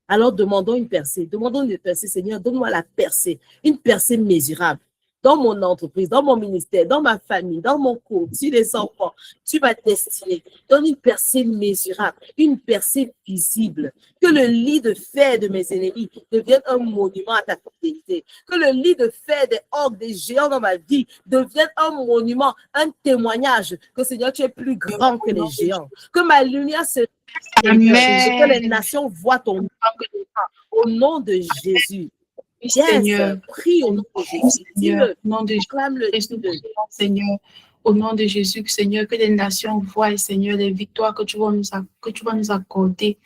Alors demandons une percée. Demandons une percée, Seigneur, donne-moi la percée, une percée mesurable. Dans mon entreprise, dans mon ministère, dans ma famille, dans mon couple, sur les enfants, tu vas destiner. Donne une percée mesurable, une percée visible. Que le lit de fer de mes ennemis devienne un monument à ta fidélité. Que le lit de fer des orques, des géants dans ma vie devienne un monument, un témoignage. Que Seigneur, tu es plus grand que les géants. Que ma lumière se... Amen. Que les nations voient ton nom. Au nom de Jésus. Yes, Seigneur, prie au nom de Jésus. Seigneur, au nom de Jésus, Seigneur, au nom de Jésus, Seigneur, que les nations voient, Seigneur, les victoires que tu vas nous accorder,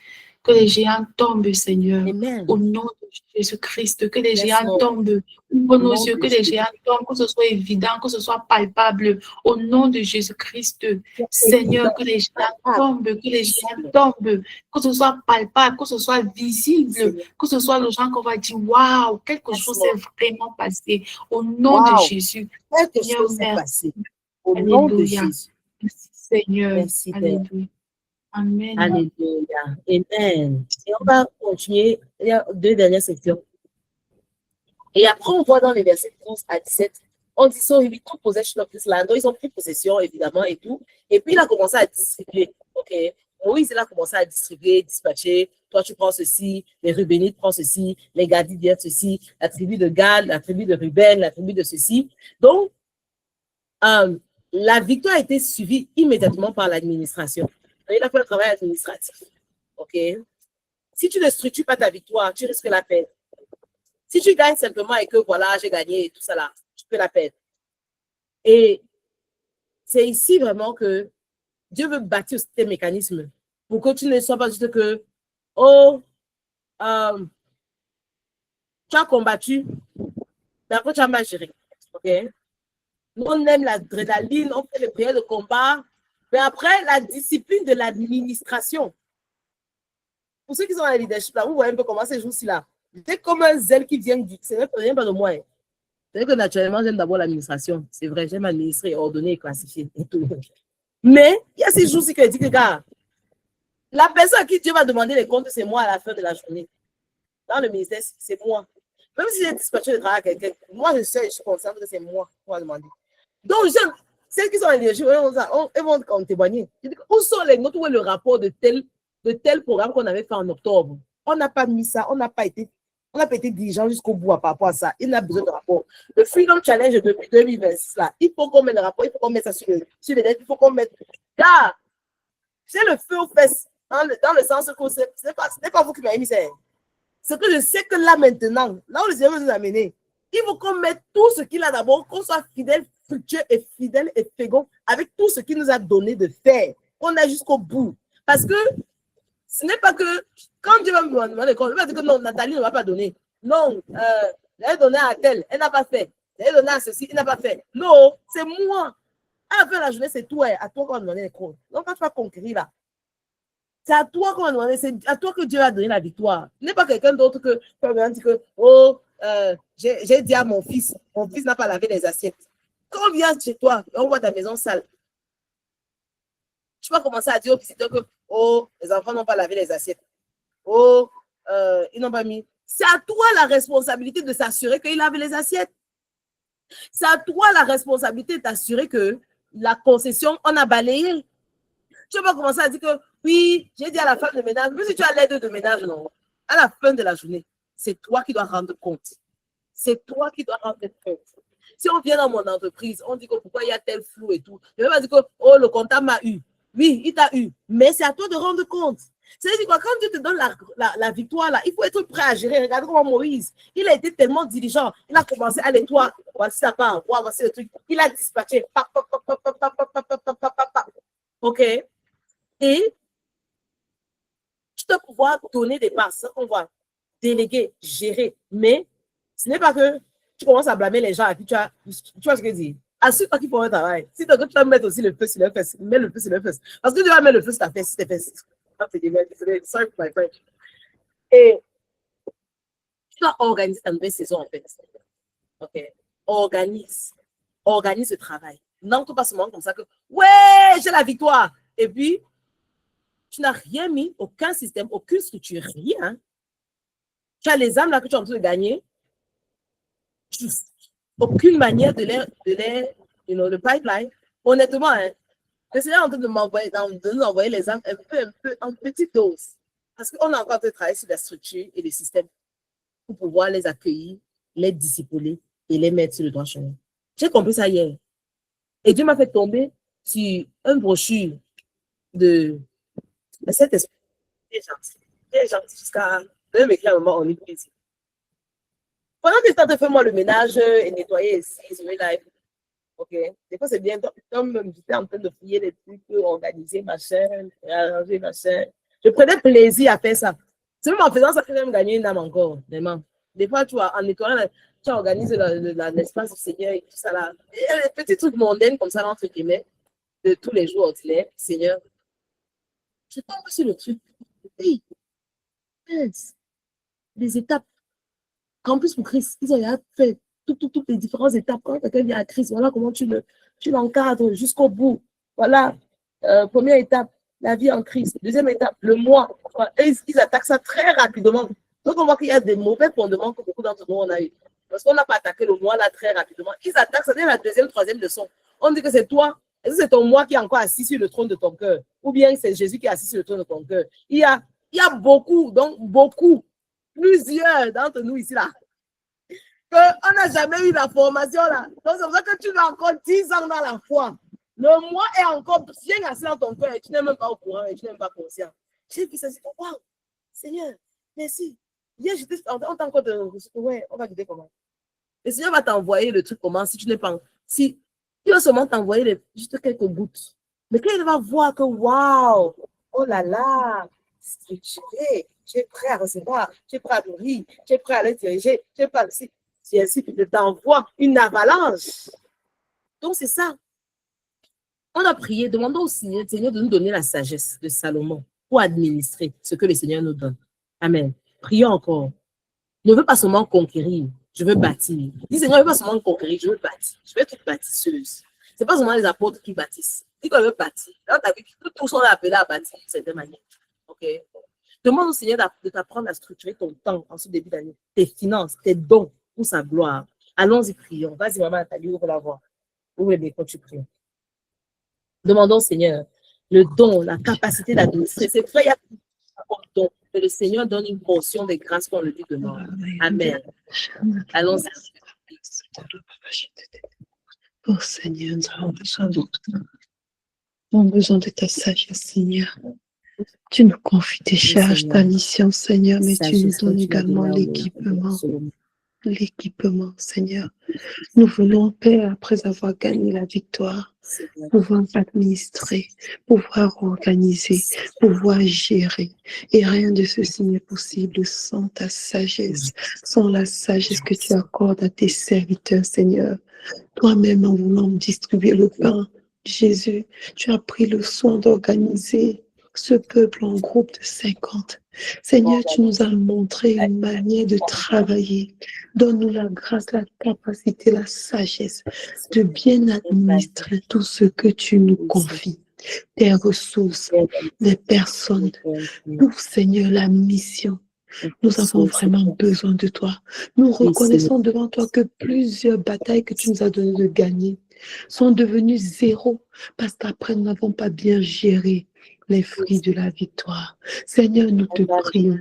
que les géants tombent, Seigneur. Amen. Au nom de Jésus-Christ, que les géants tombent. Ouvre nos yeux, que les géants tombent, que ce soit évident, que ce soit palpable. Au nom de Jésus-Christ, Seigneur, que les géants tombent, que les géants tombent, que ce soit palpable, que ce soit visible, que ce soit le genre qu'on va dire, waouh, quelque chose s'est vraiment passé. Au nom de Jésus. Quelque chose s'est passé. Au nom de Jésus. Merci, Seigneur. Merci, Alléluia. Amen. Alléluia. Amen. Et on va continuer. Il y a 2 dernières sections. Et après, on voit dans les versets 11 à 17, on dit, so he took possession of this land. Donc, ils ont pris possession, évidemment, et tout. Et puis, il a commencé à distribuer. OK? Moïse, il a commencé à distribuer, dispatcher. Toi, tu prends ceci, les Rubénites prennent ceci, les Gadidiens ceci, la tribu de Gad, la tribu de Ruben, la tribu de ceci. Donc, la victoire a été suivie immédiatement par l'administration. Il a fait le travail administratif. OK? Si tu ne structures pas ta victoire, tu risques la perdre. Si tu gagnes simplement et que voilà, j'ai gagné et tout ça là, tu peux la perdre. Et c'est ici vraiment que Dieu veut bâtir tes mécanismes pour que tu ne sois pas juste que, oh, tu as combattu, mais après tu as mal géré. OK? Nous, on aime l'adrénaline, on fait les prières de combat, mais après, la discipline de l'administration. Pour ceux qui sont dans le leadership, là, vous voyez un peu comment ces jours-ci là. C'est comme un zèle qui vient du. C'est rien pas de moi. Hein. C'est vrai que naturellement, j'aime d'abord l'administration. C'est vrai, j'aime administrer, ordonner et classifier et tout. Mais il y a ces jours-ci que dit que, gars, la personne à qui Dieu va demander les comptes, c'est moi à la fin de la journée. Dans le ministère, c'est moi. Même si j'ai dispatché le travail à quelqu'un, moi, je suis consciente que c'est moi qu'on va demander. Donc, celles qui sont en leadership, elles vont témoigner. Où sont les notes, où est le rapport de tel programme qu'on avait fait en octobre? On n'a pas mis ça, on n'a pas été diligent jusqu'au bout par rapport à ça. Il n'a besoin de rapport. Le Freedom Challenge depuis 2026, là, il faut qu'on mette le rapport, il faut qu'on mette ça sur les lettres, il faut qu'on mette. Car, c'est le feu aux fesses, dans le sens que ce n'est pas vous qui m'avez mis ça. C'est que je sais que là maintenant, là où le Seigneur veut nous amener, il faut qu'on mette tout ce qu'il a d'abord, qu'on soit fidèle, fructueux et fidèle et fécond avec tout ce qu'il nous a donné de faire. Qu'on aille jusqu'au bout. Parce que ce n'est pas que quand Dieu va me demander, il va dire que non, Nathalie ne va pas donner. Non, elle a donné à tel, elle n'a pas fait. Elle a donné à ceci, elle n'a pas fait. Non, c'est moi. À la fin de la journée, c'est toi, à toi qu'on va demander les comptes. Donc, quand tu vas conquérir là, c'est à toi qu'on va demander, c'est à toi que Dieu va donner la victoire. Ce n'est pas quelqu'un d'autre que tu vas dire que, oh, j'ai dit à mon fils n'a pas lavé les assiettes. Quand on vient chez toi et on voit ta maison sale, tu vas commencer à dire aux visiteurs que, oh, les enfants n'ont pas lavé les assiettes. Oh, ils n'ont pas mis. C'est à toi la responsabilité de s'assurer qu'ils lavent les assiettes. C'est à toi la responsabilité d'assurer que la concession, on a balayé. Tu vas pas commencer à dire que, oui, j'ai dit à la femme de ménage, mais si tu as l'aide de ménage, non. À la fin de la journée, c'est toi qui dois rendre compte. C'est toi qui dois rendre compte. Si on vient dans mon entreprise, on dit que pourquoi il y a tel flou et tout. Je ne vais pas dire que, oh, le comptable m'a eu. Oui, il t'a eu. Mais c'est à toi de rendre compte. C'est-à-dire quoi, quand Dieu te donne la victoire, là, il faut être prêt à gérer. Regardez comment Moïse, il a été tellement diligent. Il a commencé, allez, toi, voici ça part, voici le truc. Il a dispatché. OK? Et tu dois pouvoir donner des passes, on va déléguer, gérer. Mais ce n'est pas que tu commences à blâmer les gens et puis tu vois ce que je dis. Assure-toi qu'ils font un travail. Si tu vas mettre aussi le feu sur leur fesse, mets le feu sur leur fesse. Parce que tu vas mettre le feu sur ta fesse, tes fesses. Sorry for my French. Et tu dois organiser ta nouvelle saison en fait. OK? Organise le travail. Non, pas seulement comme ça que, ouais, j'ai la victoire. Et puis, tu n'as rien mis, aucun système, aucune structure, rien. Tu as les âmes là que tu es en train de gagner. Aucune manière de le pipeline. Honnêtement, hein, le Seigneur est en train de nous envoyer les âmes un peu, en petite dose. Parce qu'on a encore de travailler sur la structure et les systèmes pour pouvoir les accueillir, les discipliner et les mettre sur le droit chemin. J'ai compris ça hier. Et Dieu m'a fait tomber sur une brochure de cet esprit. Très gentil, jusqu'à même écrire un moment en église. Pendant que tu es en train de faire moi le ménage et nettoyer ici, OK. Des fois, c'est bien, comme j'étais en train de fouiller les trucs, organiser machin, arranger machin. Je prenais plaisir à faire ça. C'est même en faisant ça que j'aime gagner une âme encore, vraiment. Des fois, tu vois, en nettoyant, tu organises l'espace du Seigneur et tout ça là. Il y a des petits trucs mondains comme ça, entre guillemets, de tous les jours ordinaires. Seigneur, je tombe sur le truc. Oui. Les étapes. En plus, pour Christ, ils ont fait toutes les différentes étapes. Quand quelqu'un vient à Christ, voilà comment tu l'encadres jusqu'au bout. Voilà. Première étape, la vie en Christ. Deuxième étape, le moi. Ils attaquent ça très rapidement. Donc, on voit qu'il y a des mauvais fondements que beaucoup d'entre nous on a eu. Parce qu'on n'a pas attaqué le moi là très rapidement. Ils attaquent ça dès la deuxième, troisième leçon. On dit que c'est toi, Est-ce que c'est ton moi qui est encore assis sur le trône de ton cœur? Ou bien c'est Jésus qui est assis sur le trône de ton cœur? Il y a beaucoup, donc beaucoup, plusieurs d'entre nous ici là, qu'on n'a jamais eu la formation là. Donc c'est pour ça que tu as encore 10 ans dans la foi. Le moi est encore bien assis dans ton cœur et tu n'es même pas au courant et tu n'es même pas conscient. J'ai vu ça, c'est waouh, Seigneur, merci. Hier, j'étais en tant que ouais, on va dire comment. Le Seigneur va t'envoyer le truc comment si tu n'es pas. Si il va seulement t'envoyer juste quelques gouttes. Mais quand il va voir que waouh, oh là là, structuré, tu es prêt à recevoir, tu es prêt à nourrir, tu es prêt à le diriger, tu es prêt à aussi. C'est ainsi qu'il t'envoie une avalanche. Donc c'est ça. On a prié, demandons au Seigneur de nous donner la sagesse de Salomon pour administrer ce que le Seigneur nous donne. Amen. Prions encore. Ne veux pas seulement conquérir, je veux bâtir. Dis Seigneur, je ne veux pas seulement conquérir, je veux bâtir. Je veux être bâtisseuse. Ce n'est pas seulement les apôtres qui bâtissent. Dis qu'on veut bâtir. Là, tu as vu que tous sont appelés à bâtir d'une certaine manière. OK? Demande au Seigneur de t'apprendre à structurer ton temps en ce début d'année, tes finances, tes dons pour sa gloire. Allons-y, prions. Vas-y, maman Nathalie, ouvre la voix. Ouvre les micros, tu pries. Demandons au Seigneur le don, la capacité d'administrer. C'est vrai, il y a un don. Que le Seigneur donne une portion des grâces qu'on le lui demande. Amen. Allons-y. Oh Seigneur, nous avons besoin de toi. Nous avons besoin de ta sagesse, Seigneur. Tu nous confies tes charges, ta mission, Seigneur, mais tu nous donnes également l'équipement. L'équipement, Seigneur. Nous voulons, Père, après avoir gagné la victoire, pouvoir administrer, pouvoir organiser, pouvoir gérer. Et rien de ceci n'est possible sans ta sagesse, sans la sagesse que tu accordes à tes serviteurs, Seigneur. Toi-même, en voulant distribuer le pain, Jésus, tu as pris le soin d'organiser ce peuple en groupe de 50. Seigneur, tu nous as montré une manière de travailler. Donne-nous la grâce, la capacité, la sagesse de bien administrer tout ce que tu nous confies. Tes ressources, les personnes, tout, Seigneur, la mission. Nous avons vraiment besoin de toi. Nous reconnaissons devant toi que plusieurs batailles que tu nous as donné de gagner sont devenues zéro parce qu'après, nous n'avons pas bien géré les fruits de la victoire. Seigneur, nous te prions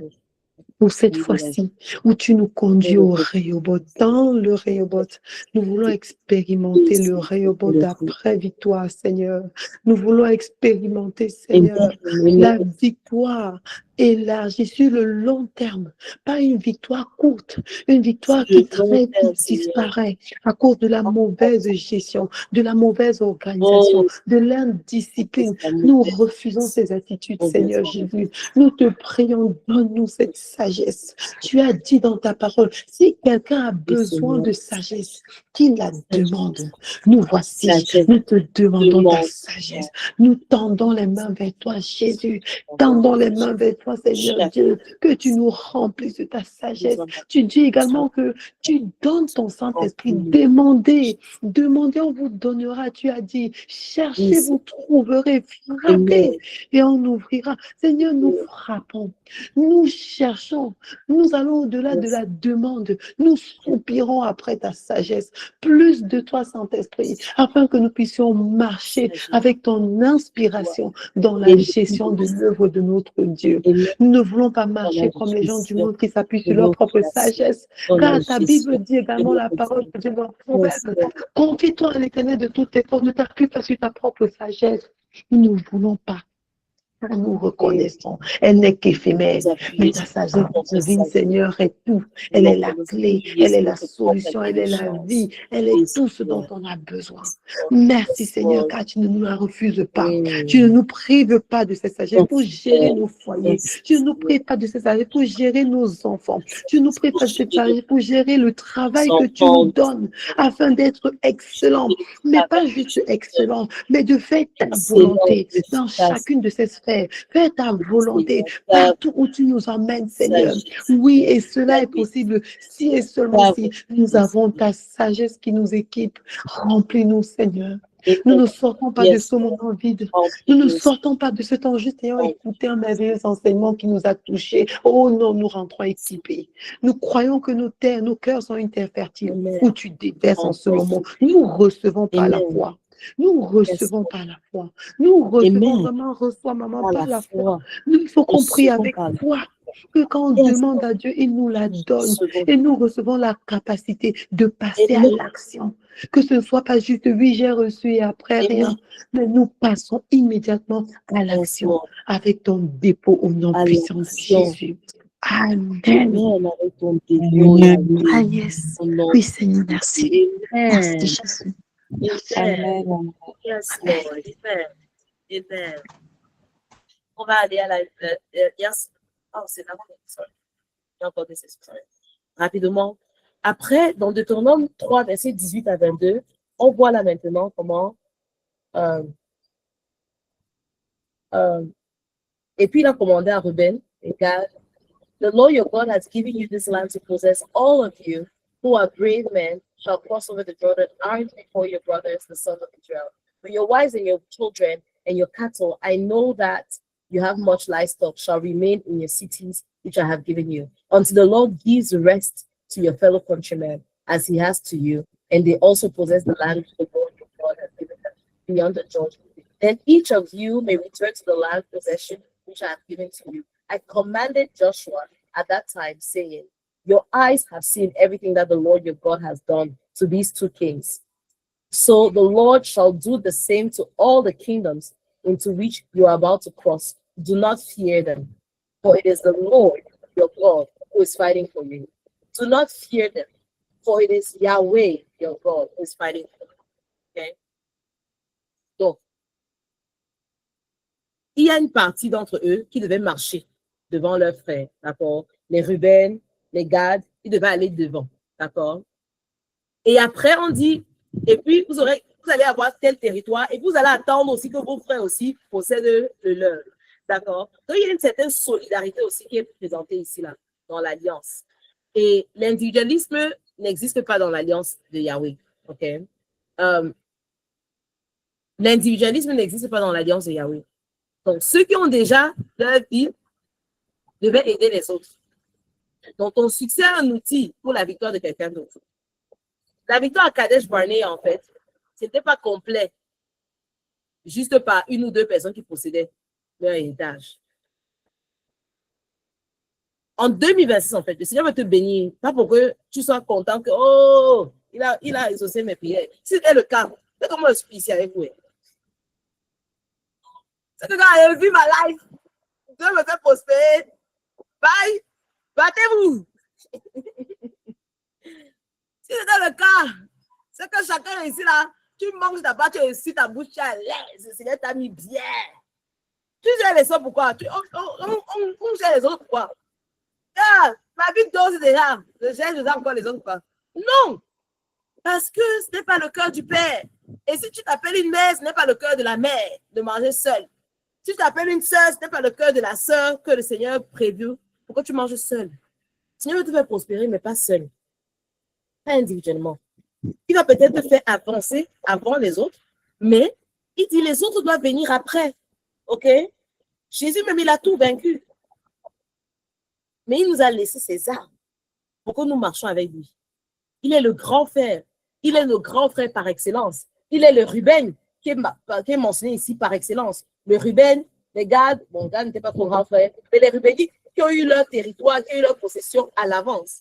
pour cette fois-ci où tu nous conduis au Rehoboth. Dans le Rehoboth, nous voulons expérimenter le Rehoboth d'après victoire, Seigneur. Nous voulons expérimenter, Seigneur, la victoire élargie sur le long terme, pas une victoire courte, une victoire qui très vite disparaît à cause de la mauvaise gestion, de la mauvaise organisation, de l'indiscipline. Nous refusons ces attitudes, Seigneur Jésus. Nous te prions, donne-nous cette sagesse. Tu as dit dans ta parole, si quelqu'un a besoin de sagesse, qu'il la demande. Nous voici, nous te demandons ta sagesse. Nous tendons les mains vers toi, Jésus. Tendons les mains vers toi, Seigneur Dieu, que tu nous remplisses de ta sagesse. Tu dis également que tu donnes ton Saint-Esprit. Demandez, on vous donnera. Tu as dit, cherchez, vous trouverez, frappez et on ouvrira. Seigneur, nous frappons, nous cherchons, nous allons au-delà de la demande. Nous soupirons après ta sagesse. Plus de toi, Saint-Esprit, afin que nous puissions marcher avec ton inspiration dans la gestion de l'œuvre de notre Dieu. Nous ne voulons pas marcher comme les gens du monde qui s'appuient sur leur propre sagesse, car ta Bible dit également la parole que Dieu dans Proverbe. Confie-toi à l'Éternel de toutes tes forces, ne t'appuie pas sur ta propre sagesse. Nous ne voulons pas. Nous reconnaissons, elle n'est qu'éphémère, mais ta sagesse divine, Seigneur, est tout. Elle est la clé, elle est la solution, elle est la vie, elle est tout ce dont on a besoin. Merci, Seigneur, car tu ne nous la refuses pas. Tu ne nous prives pas de cette sagesse pour gérer nos foyers. Tu ne nous prives pas de cette sagesse pour gérer nos enfants. Tu ne nous prives pas de cette sagesse pour gérer le travail que tu nous donnes afin d'être excellent. Mais pas juste excellent, mais de faire ta volonté dans chacune de ces sphères. Fais ta volonté partout où tu nous emmènes, Seigneur. Oui, et cela est possible si et seulement si nous avons ta sagesse qui nous équipe. Remplis-nous, Seigneur. Nous ne sortons pas de ce moment vide. Nous ne sortons pas de ce temps juste ayant écouté un merveilleux enseignement qui nous a touchés. Oh non, nous rentrons équipés. Nous croyons que nos cœurs sont une terre fertile où tu déverses en ce moment. Nous recevons par la foi. Nous recevons Lord. par la foi. Nous recevons Amen. vraiment, reçois maman Par par la la foi. foi. Nous, il faut qu'on prie Recevons avec par la foi. Que quand on Yes, demande Lord. à Dieu, il nous la donne. Recevons. Et nous recevons la capacité de passer à Amen. l'action. Que ce ne soit pas juste oui, j'ai reçu et après Amen. rien. Mais nous passons immédiatement à Yes, l'action Lord. avec ton dépôt au nom À puissant de l'action. Jésus. Amen. Amen. Avec ton dépôt, Yahweh. Ah yes. Au nom Oui, de Seigneur, merci. Merci Amen. Jésus. Amen. Yes, Lord. Amen. Amen. On va aller à la. Yes. Oh, c'est avant. Sorry. Il y a encore des sessions. Sorry. Rapidement. Après, dans Deutéronome 3, versets 18 à 22, on voit là maintenant comment. Et puis il a commandé à Ruben et Gad, the Lord your God has given you this land to possess. All of you who are brave men shall cross over the Jordan armed before your brothers, the sons of Israel. But your wives and your children and your cattle, I know that you have much livestock, shall remain in your cities which I have given you, until the Lord gives rest to your fellow countrymen, as he has to you, and they also possess the land which the Lord your God has given them beyond the Jordan. Then each of you may return to the land possession which I have given to you. I commanded Joshua at that time, saying, your eyes have seen everything that the Lord your God has done to these two kings. So the Lord shall do the same to all the kingdoms into which you are about to cross. Do not fear them, for it is the Lord your God who is fighting for you. Do not fear them, for it is Yahweh your God who is fighting for you. Okay? Donc, il y a une partie d'entre eux qui devaient marcher devant leurs frères, d'accord? Les Ruben, les Gad, ils devaient aller devant, d'accord? Et après, on dit, et puis vous allez avoir tel territoire, et vous allez attendre aussi que vos frères aussi possèdent le leur, d'accord? Donc, il y a une certaine solidarité aussi qui est présentée ici, là, dans l'alliance. Et l'individualisme n'existe pas dans l'alliance de Yahweh, ok? L'individualisme n'existe pas dans l'alliance de Yahweh. Donc, ceux qui ont déjà leur vie devaient aider les autres. Donc, ton succès est un outil pour la victoire de quelqu'un d'autre. La victoire à Kadesh Barnea, en fait, ce n'était pas complet, juste par une ou deux personnes qui possédaient leur héritage. En 2026, en fait, le Seigneur va te bénir, pas pour que tu sois content que, oh, il a exaucé mes prières. Si c'était le cas, c'est comment je suis ici avec vous. C'est que quand j'ai vu ma life, Dieu me fait prospérer. Bye, battez-vous. Si c'était le cas, c'est que chacun ici, là, tu manges d'abord, tu réussis ta bouche, tu es à l'aise, le Seigneur t'a mis bien. Tu gères les autres pourquoi? On gère les autres pourquoi? Ah, ma vie dose déjà. Je gère déjà encore les autres pourquoi? Non! Parce que ce n'est pas le cœur du Père. Et si tu t'appelles une mère, ce n'est pas le cœur de la mère de manger seule. Si tu t'appelles une sœur, ce n'est pas le cœur de la sœur que le Seigneur prévu pour que tu manges seul. Le Seigneur veut te faire prospérer, mais pas seul. Pas individuellement. Il va peut-être te faire avancer avant les autres, mais il dit les autres doivent venir après. OK? Jésus même, il a tout vaincu. Mais il nous a laissé ses armes pour que nous marchions avec lui. Il est le grand frère. Il est le grand frère par excellence. Il est le Ruben qui est mentionné ici par excellence. Le Ruben, les Gad, bon, Gad n'était pas trop grand frère, mais les Rubénites qui ont eu leur territoire, qui ont eu leur possession à l'avance.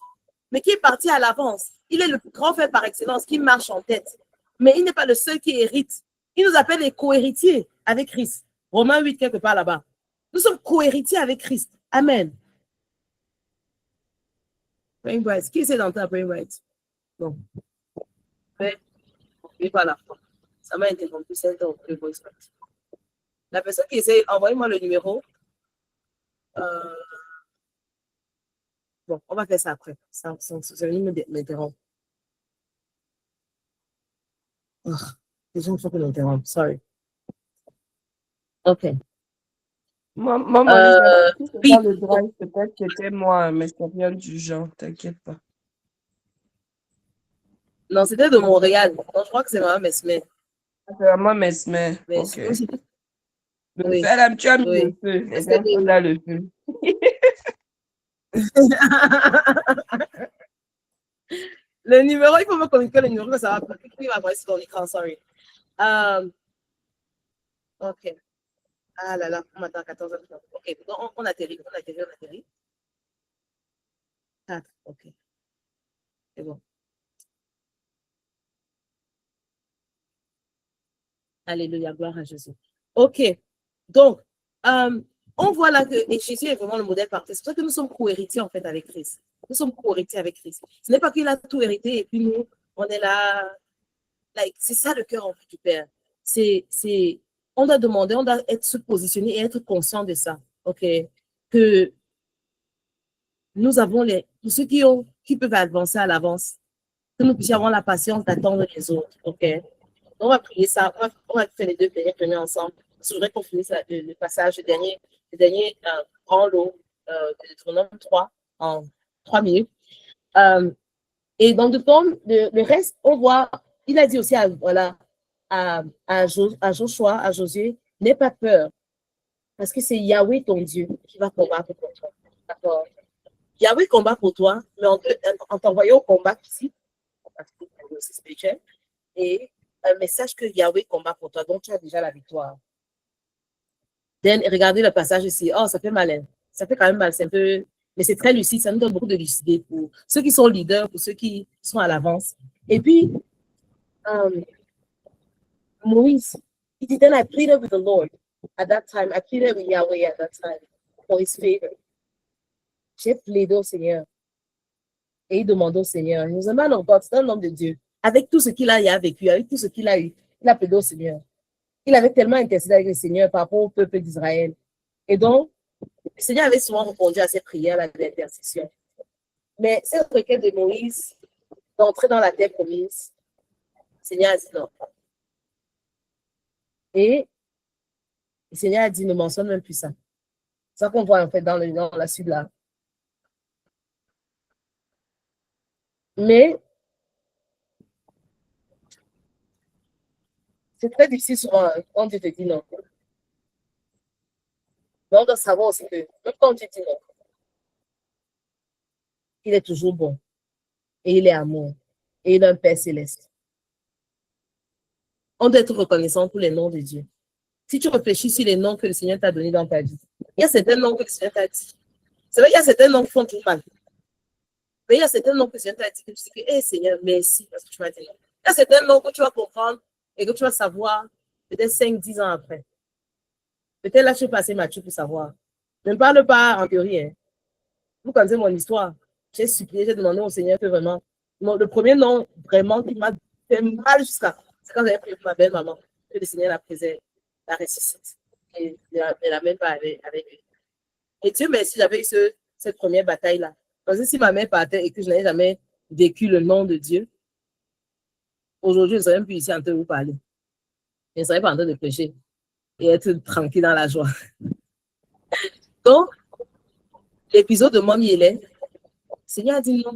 Mais qui est parti à l'avance. Il est le grand frère par excellence qui marche en tête. Mais il n'est pas le seul qui hérite. Il nous appelle les co-héritiers avec Christ. Romains 8, quelque part là-bas. Nous sommes co-héritiers avec Christ. Amen. Brain Bright. Qui essaie d'entendre Brain Bright? Non. Mais, et voilà. Ça m'a interrompu, c'est le voice note. La personne qui essaie, envoyez-moi le numéro. Bon, on va faire ça après. Ça m'interrompt. Oh, les gens font que m'interrompre. Sorry. OK. Maman, si c'est dans le drive, peut-être que c'était moi, mais c'est rien du genre, t'inquiète pas. Non, c'était de Montréal. Non, je crois que c'est vraiment Mesmer. C'est vraiment Mesmer. Mais Ok. Le oui. feu, là, tu as mis Oui. le feu. Et c'est un là le feu. Le numéro, il faut me communiquer le numéro que ça va. Il va apparaître sur l'écran, sorry. Ok. Ah là là, on m'attend à 14h. Ok, donc on atterrit. 4, ok. C'est bon. Alléluia, gloire à Jésus. Ok, donc, on voit là que et Jésus est vraiment le modèle parfait. C'est pour ça que nous sommes co-héritiers en fait avec Christ. Nous sommes co-héritiers avec Christ. Ce n'est pas qu'il a tout hérité et puis nous, on est là. Like, c'est ça le cœur en fait du Père. On doit demander, on doit être se positionner et être conscient de ça. Ok, que nous avons pour ceux qui peuvent avancer à l'avance, que nous puissions avoir la patience d'attendre les autres. Ok, on va prier ça, on va faire les deux prières ensemble. Je voudrais qu'on finisse le passage, le dernier grand lot de Deutéronome 3 en 3 minutes. Et dans le reste, on voit, il a dit aussi à Joshua, à Josué, n'aie pas peur, parce que c'est Yahweh ton Dieu qui va combattre pour toi. D'accord? Yahweh combat pour toi, mais en t'envoyant au combat ici, parce que c'est aussi spirituel, et un message que Yahweh combat pour toi, donc tu as déjà la victoire. Regardez le passage ici. Oh, ça fait malin. Ça fait quand même mal. C'est un peu, mais c'est très lucide. Ça nous donne beaucoup de lucidité pour ceux qui sont leaders, pour ceux qui sont à l'avance. Et puis, Moïse, he dit, then I pleaded with the Lord at that time. I pleaded with Yahweh at that time for his favor. J'ai plaidé au Seigneur. Et il demandait au Seigneur. He was a man of God, c'est un homme de Dieu. Avec tout ce qu'il a vécu, avec tout ce qu'il a eu, il a plaidé au Seigneur. Il avait tellement intercédé avec le Seigneur par rapport au peuple d'Israël. Et donc, le Seigneur avait souvent répondu à ses prières d'intercession. Mais cette requête de Moïse d'entrer dans la terre promise, le Seigneur a dit non. Et le Seigneur a dit ne mentionne même plus ça. C'est ça qu'on voit en fait dans la suite là. Mais c'est très difficile souvent quand Dieu te dit non. Mais on doit savoir aussi que même quand Dieu dit non, il est toujours bon. Et il est amour. Et il a un Père céleste. On doit être reconnaissant pour les noms de Dieu. Si tu réfléchis sur les noms que le Seigneur t'a donnés dans ta vie, il y a certains noms que le Seigneur t'a dit. C'est vrai, il y a certains noms qui font tout mal. Mais il y a certains noms que le Seigneur t'a dit que tu sais que, hey, Seigneur, merci parce que tu m'as dit non. Il y a certains noms que tu vas comprendre et que tu vas savoir peut-être 5-10 ans après. Peut-être là, je suis passé mature pour savoir. Je ne parle pas en théorie. Hein. Vous connaissez mon histoire. J'ai supplié, j'ai demandé au Seigneur que vraiment, le premier nom vraiment qui m'a fait mal jusqu'à, c'est quand j'avais pris ma belle-maman, que le Seigneur la préserve, la ressuscite. Et elle n'a même pas avec lui. Et Dieu merci, j'avais eu cette première bataille-là. Parce que si ma mère partait et que je n'avais jamais vécu le nom de Dieu, aujourd'hui, je ne serais même plus ici en train de vous parler. Je ne serais pas en train de prêcher et être tranquille dans la joie. Donc, l'épisode de Mommy Hélène, le Seigneur a dit non.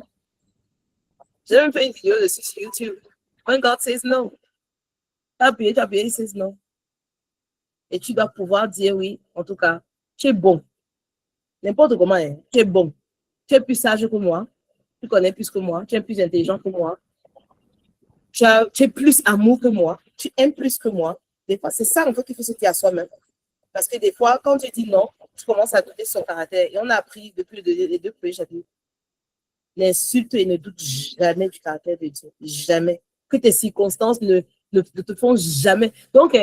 J'ai même fait une vidéo dessus sur YouTube. When God says no, tu as appuyé, il says non. Et tu dois pouvoir dire oui, en tout cas, tu es bon. N'importe comment, hein, tu es bon. Tu es plus sage que moi, tu connais plus que moi, tu es plus intelligent que moi, tu es plus amour que moi, tu aimes plus que moi. Des fois, c'est ça en fait qu'il faut se dire à soi-même. Parce que des fois, quand tu dis non, tu commences à douter de son caractère. Et on a appris depuis les deux premiers chapitres. N'insulte et ne doute jamais du caractère de Dieu. Jamais. Que tes circonstances ne te font jamais. Donc,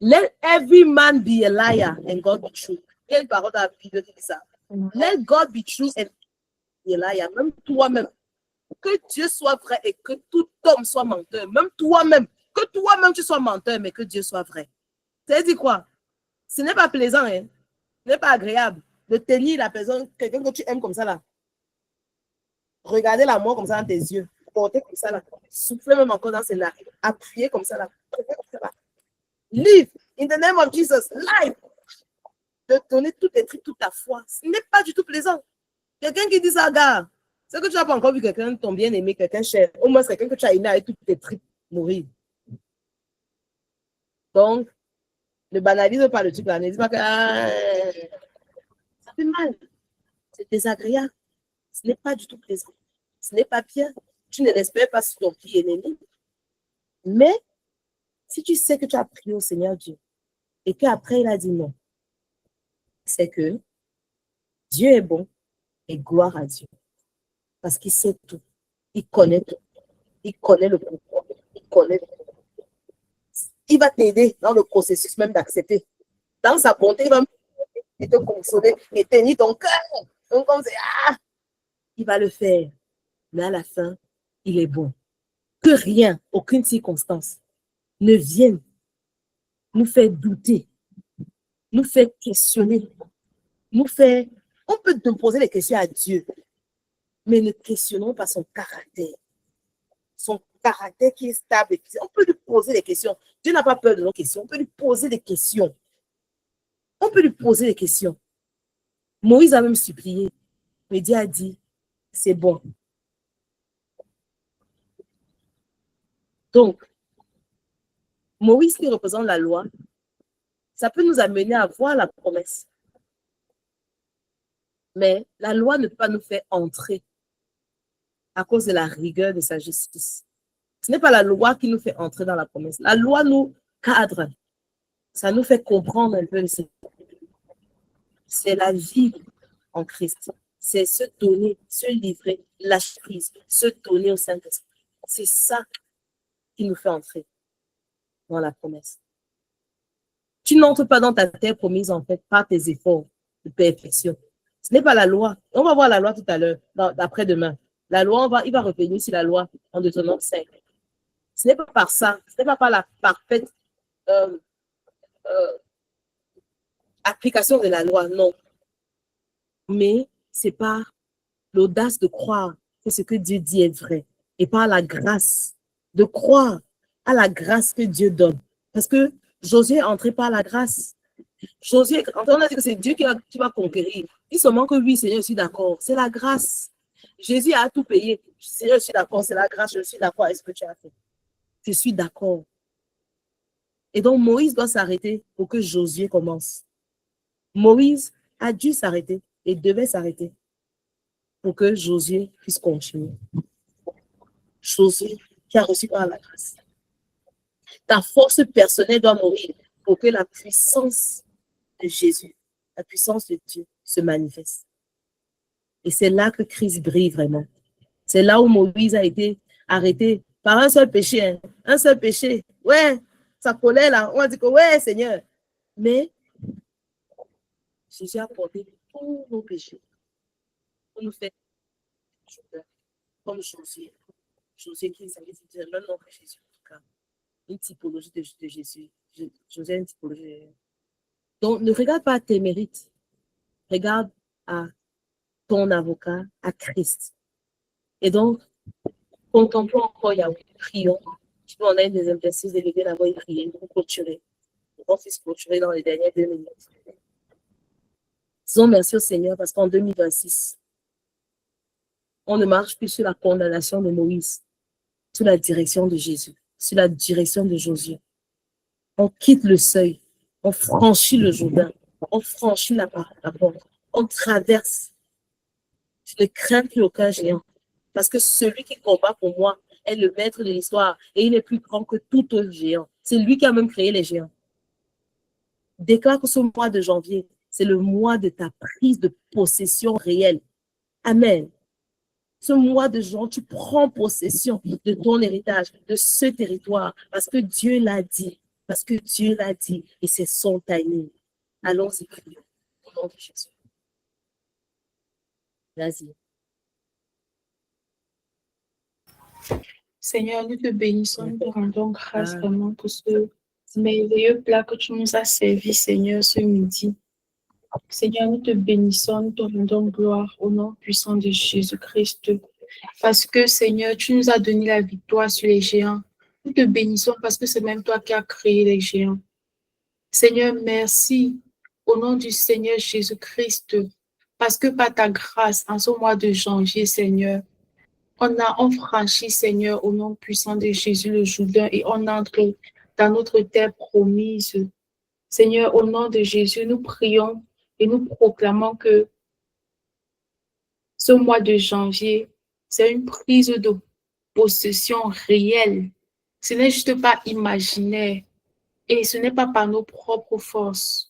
let every man be a liar and God be true. Quelle parole dans la Bible dit ça? Let God be true and be a liar. Même toi-même. Que Dieu soit vrai et que tout homme soit menteur. Même toi-même. Que toi-même tu sois menteur, mais que Dieu soit vrai. Ça veut dire quoi? Ce n'est pas plaisant, hein? Ce n'est pas agréable de tenir la personne, quelqu'un que tu aimes comme ça là. Regarder la mort comme ça dans tes yeux. Porter comme ça là. Souffler même encore dans ses narines. Appuyer comme ça là. Live in the name of Jesus. Live. De donner tous tes trucs, toute ta foi. Ce n'est pas du tout plaisant. Quelqu'un qui dit ça, gars, c'est que tu n'as pas encore vu quelqu'un de ton bien-aimé, quelqu'un cher. Au moins, c'est quelqu'un que tu as aimé avec tous tes tripes mourir. Donc, ne banalise pas le truc là. Ne dis pas que ça fait mal. C'est désagréable. Ce n'est pas du tout plaisant. Ce n'est pas bien. Tu ne respectes pas ton pied ennemi. Mais Si tu sais que tu as prié au Seigneur Dieu et qu'après il a dit non, c'est que Dieu est bon et gloire à Dieu. Parce qu'il sait tout. Il connaît tout. Il connaît le pourquoi. Il connaît le pourquoi. Il va t'aider dans le processus même d'accepter. Dans sa bonté, il va te consoler et tenir ton cœur. Donc, comme c'est, il va le faire. Mais à la fin, il est bon. Que rien, aucune circonstance ne vienne nous faire douter, nous faire questionner, nous faire... On peut te poser des questions à Dieu, mais ne questionnons pas son caractère. Son caractère qui est stable. On peut lui poser des questions. Dieu n'a pas peur de nos questions. On peut lui poser des questions. On peut lui poser des questions. Moïse a même supplié. Mais Dieu a dit, c'est bon. Donc, Moïse qui représente la loi, ça peut nous amener à voir la promesse. Mais la loi ne peut pas nous faire entrer à cause de la rigueur de sa justice. Ce n'est pas la loi qui nous fait entrer dans la promesse. La loi nous cadre. Ça nous fait comprendre un peu. C'est la vie en Christ. C'est se donner, se livrer, lâcher prise, se donner au Saint-Esprit. C'est ça qui nous fait entrer dans la promesse. Tu n'entres pas dans ta terre promise, en fait, par tes efforts de perfection. Ce n'est pas la loi. On va voir la loi tout à l'heure, après-demain. La loi, il va revenir sur la loi en Deutéronome 5. Ce n'est pas par ça, ce n'est pas par la parfaite application de la loi, non. Mais c'est par l'audace de croire que ce que Dieu dit est vrai et par la grâce de croire à la grâce que Dieu donne. Parce que Josué est entré par la grâce. Josué, on a dit que c'est Dieu qui va conquérir. Il se manque que oui, Seigneur, je suis d'accord. C'est la grâce. Jésus a tout payé. Seigneur, je suis d'accord, c'est la grâce, je suis d'accord avec ce que tu as fait. Je suis d'accord. Et donc, Moïse doit s'arrêter pour que Josué commence. Moïse a dû s'arrêter et devait s'arrêter pour que Josué puisse continuer. Josué qui a reçu par la grâce. Ta force personnelle doit mourir pour que la puissance de Jésus, la puissance de Dieu se manifeste. Et c'est là que Christ brille vraiment. C'est là où Moïse a été arrêté par un seul péché. Hein. Un seul péché. Ouais, sa colère là, on a dit que ouais, Seigneur. Mais Jésus a porté tous nos péchés. On nous fait comme Josué. Josué qui savait dire le nom de Jésus, en tout cas. Une typologie de Jésus. Josué, une typologie. Donc, ne regarde pas à tes mérites. Regarde à ton avocat, à Christ. Et donc, contemplons encore Yahweh, prions. Tu peux en avoir des exercices délégués d'avoir prié pour clôturer. On puisse clôturer dans les dernières 2 minutes. Disons merci au Seigneur parce qu'en 2026, on ne marche plus sur la condamnation de Moïse, sous la direction de Jésus, sur la direction de Josué. On quitte le seuil, on franchit le Jourdain, on franchit la porte, on traverse. Je ne crains plus aucun géant, parce que celui qui combat pour moi est le maître de l'histoire et il est plus grand que tout autre géant. C'est lui qui a même créé les géants. Déclare que ce mois de janvier, c'est le mois de ta prise de possession réelle. Amen. Ce mois de janvier, tu prends possession de ton héritage, de ce territoire, parce que Dieu l'a dit. Parce que Dieu l'a dit et c'est son timing. Allons-y, prions. Au nom de Jésus. Vas-y. Seigneur, nous te bénissons, nous te rendons grâce vraiment pour ce merveilleux plat que tu nous as servi, Seigneur, ce midi. Seigneur, nous te bénissons, nous te rendons gloire au nom puissant de Jésus-Christ. Parce que, Seigneur, tu nous as donné la victoire sur les géants. Nous te bénissons parce que c'est même toi qui as créé les géants. Seigneur, merci au nom du Seigneur Jésus-Christ. Parce que par ta grâce, en ce mois de janvier, Seigneur, on franchit, Seigneur, au nom puissant de Jésus le Jourdain et on entre dans notre terre promise. Seigneur, au nom de Jésus, nous prions et nous proclamons que ce mois de janvier, c'est une prise de possession réelle. Ce n'est juste pas imaginaire. Et ce n'est pas par nos propres forces.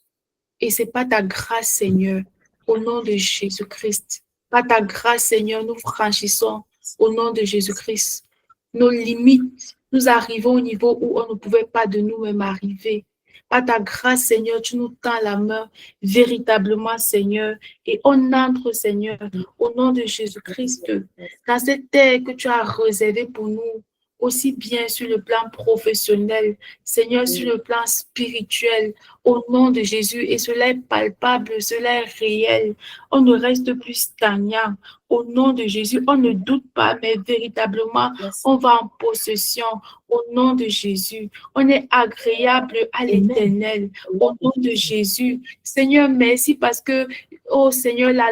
Et c'est pas ta grâce, Seigneur, au nom de Jésus-Christ. Par ta grâce, Seigneur, nous franchissons au nom de Jésus-Christ nos limites. Nous arrivons au niveau où on ne pouvait pas de nous-mêmes arriver. Par ta grâce, Seigneur, tu nous tends la main véritablement, Seigneur, et on entre, Seigneur, au nom de Jésus-Christ, dans cette terre que tu as réservée pour nous, aussi bien sur le plan professionnel, Seigneur, sur le plan spirituel, au nom de Jésus, et cela est palpable, cela est réel. On ne reste plus stagnant. Au nom de Jésus, on ne doute pas, mais véritablement, on va en possession. Au nom de Jésus, on est agréable à l'Éternel. Au nom de Jésus, Seigneur, merci parce que, oh Seigneur, la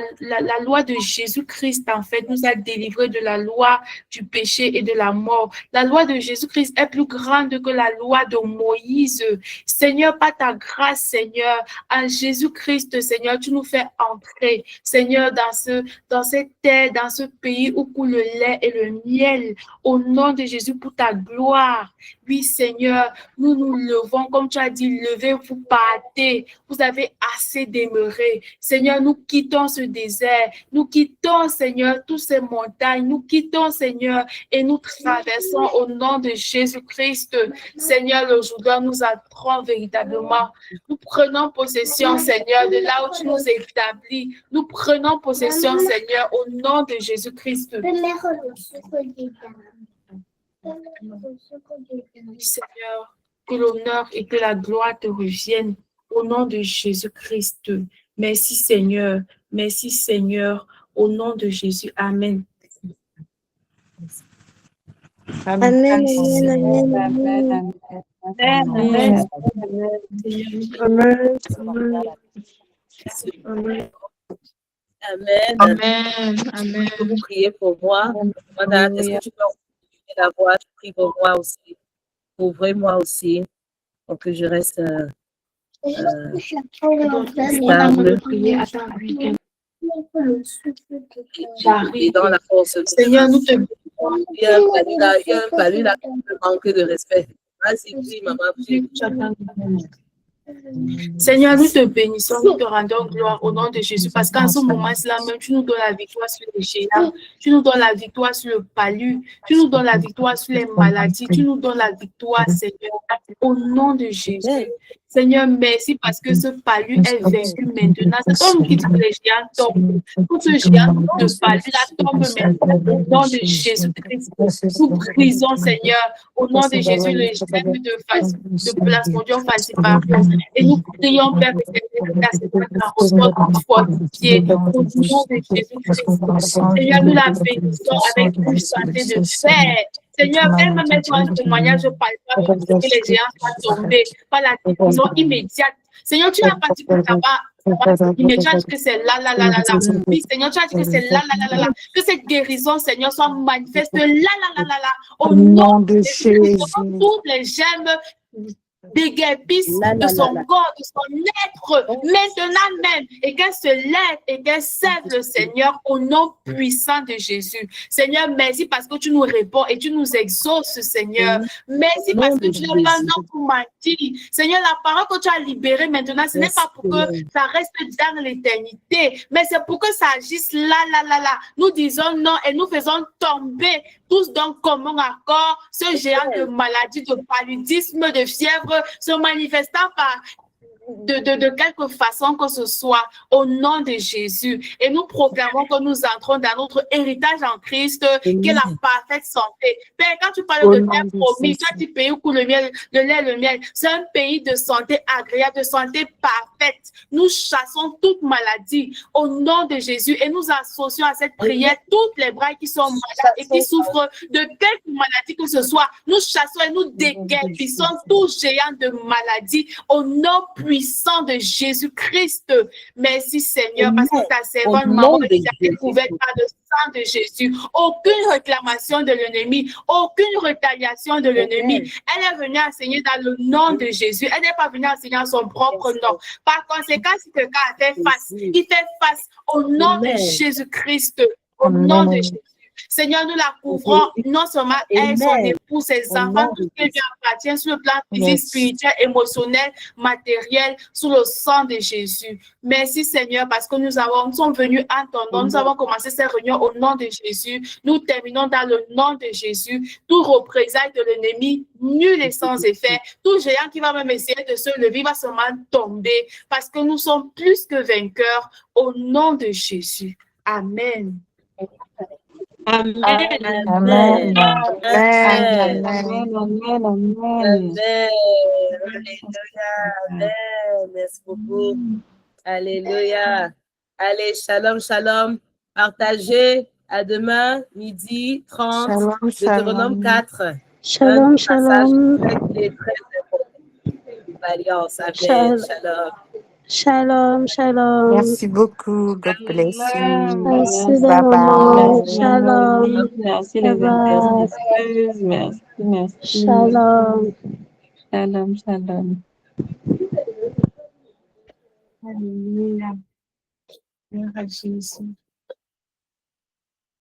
loi de Jésus-Christ, en fait, nous a délivrés de la loi du péché et de la mort. La loi de Jésus-Christ est plus grande que la loi de Moïse. Seigneur, par ta grâce, Seigneur, en Jésus-Christ, Seigneur, tu nous fais entrer, Seigneur, dans cette terre, dans ce pays où coule le lait et le miel, au nom de Jésus, pour ta gloire. Oui, Seigneur, nous nous levons, comme tu as dit, levez-vous, partez. Vous avez assez demeuré. Seigneur, nous quittons ce désert. Nous quittons, Seigneur, toutes ces montagnes. Nous quittons, Seigneur, et nous traversons au nom de Jésus-Christ. Seigneur, le jour où nous entrons véritablement. Nous prenons possession, Seigneur, de là où tu nous établis. Nous prenons possession, Seigneur, au nom de Jésus-Christ. Seigneur, que l'honneur et que la gloire te reviennent au nom de Jésus-Christ. Merci, Seigneur. Merci, Seigneur. Au nom de Jésus. Amen. Amen, amen, amen, amen. Amen. Amen. Amen. Amen. Vous priez pour moi. Madame, est-ce que tu peux ouvrir la voix? Tu pries pour moi aussi. Ouvrez-moi aussi pour que je reste stable. J'arrive. Dans la force. Seigneur, nous te Il y a un palu là qui peut manquer de respect. Vas-y, prie, maman, prie. Seigneur, nous te bénissons, nous te rendons gloire au nom de Jésus, parce qu'en ce moment-là même, tu nous donnes la victoire sur les géants, tu nous donnes la victoire sur le palu, tu nous donnes la victoire sur les maladies, tu nous donnes la victoire, Seigneur, au nom de Jésus. Seigneur, merci parce que ce palu est vaincu maintenant. C'est comme qui dit que les géants tombent. Tout ce géant de palu-là tombe maintenant au nom de Jésus-Christ. Nous prisons, Seigneur, au nom de Jésus, le germe de plasmodium falciparum. Et nous prions, Père, que cette carrosse fortifiée au nom de Jésus-Christ. Seigneur, nous la bénissons avec une santé de fer. Seigneur, même mettre un témoignage par que les géants soient tombés par la guérison immédiate. Seigneur, tu as parti pour tabac immédiat que c'est là. Oui, Seigneur, tu as dit que c'est là. Que cette guérison, Seigneur, soit manifeste là. Au nom de Jésus, toutes les gemmes déguerpissent de son corps, de son être, maintenant même, et qu'elle se lève et qu'elle serve le Seigneur au nom puissant de Jésus. Seigneur, merci parce que tu nous réponds et tu nous exauces, Seigneur. Merci parce que tu n'es pas un homme pour mentir. Seigneur, la parole que tu as libérée maintenant, ce n'est pas pour que ça reste dans l'éternité, mais c'est pour que ça agisse là. Nous disons non et nous faisons tomber tous d'un commun accord ce géant de maladie, de paludisme, de fièvre, se manifestant par de quelque façon que ce soit au nom de Jésus. Et nous proclamons que nous entrons dans notre héritage en Christ, qui est la parfaite santé. Père, quand tu parles de terre promise, tu as dit pays où coule le miel, le lait, le miel. C'est un pays de santé agréable, de santé parfaite. Nous chassons toute maladie au nom de Jésus et nous associons à cette prière toutes les bras qui sont malades et qui souffrent de quelque maladie que ce soit. Nous chassons et nous déguerpissons tout géant de maladie au nom puissant de Jésus-Christ. Merci Seigneur, parce que ta servante maman a été couverte par le sang de Jésus. Aucune réclamation de l'ennemi, aucune retaliation de l'ennemi. Elle est venue enseigner dans le nom de Jésus. Elle n'est pas venue enseigner en son propre nom. Par conséquent, si quelqu'un a fait face, il fait face au nom de Jésus-Christ. Au nom de Jésus. Seigneur, nous la couvrons, non seulement elle, son Amen. époux, ses Au enfants, nom tout de ce qui lui appartient sur le plan physique, Yes. spirituel, émotionnel, matériel, sous le sang de Jésus. Merci Seigneur, parce que nous sommes venus en ton nom, nous avons commencé cette réunion au nom de Jésus. Nous terminons dans le nom de Jésus. Tout représailles de l'ennemi, nul et sans effet. Tout géant qui va même essayer de se lever va seulement tomber, parce que nous sommes plus que vainqueurs au nom de Jésus. Amen. Amen. Amen. Amen. Amen. Amen. Amen. Alléluia. Amen. Merci beaucoup. Alléluia. Allez, shalom, shalom. Partagez. À demain, midi 30, Shalom, Deutéronome shalom. 4. Shalom, Un passage shalom. qui est très important. L'alliance. Amen. Shalom. Shalom. Shalom, shalom. Merci beaucoup. God bless you. Merci Bye maman. bye. Shalom. Merci Bye les bye. intercesseurs. Merci. Shalom. Shalom. Alléluia. Merci à Jésus.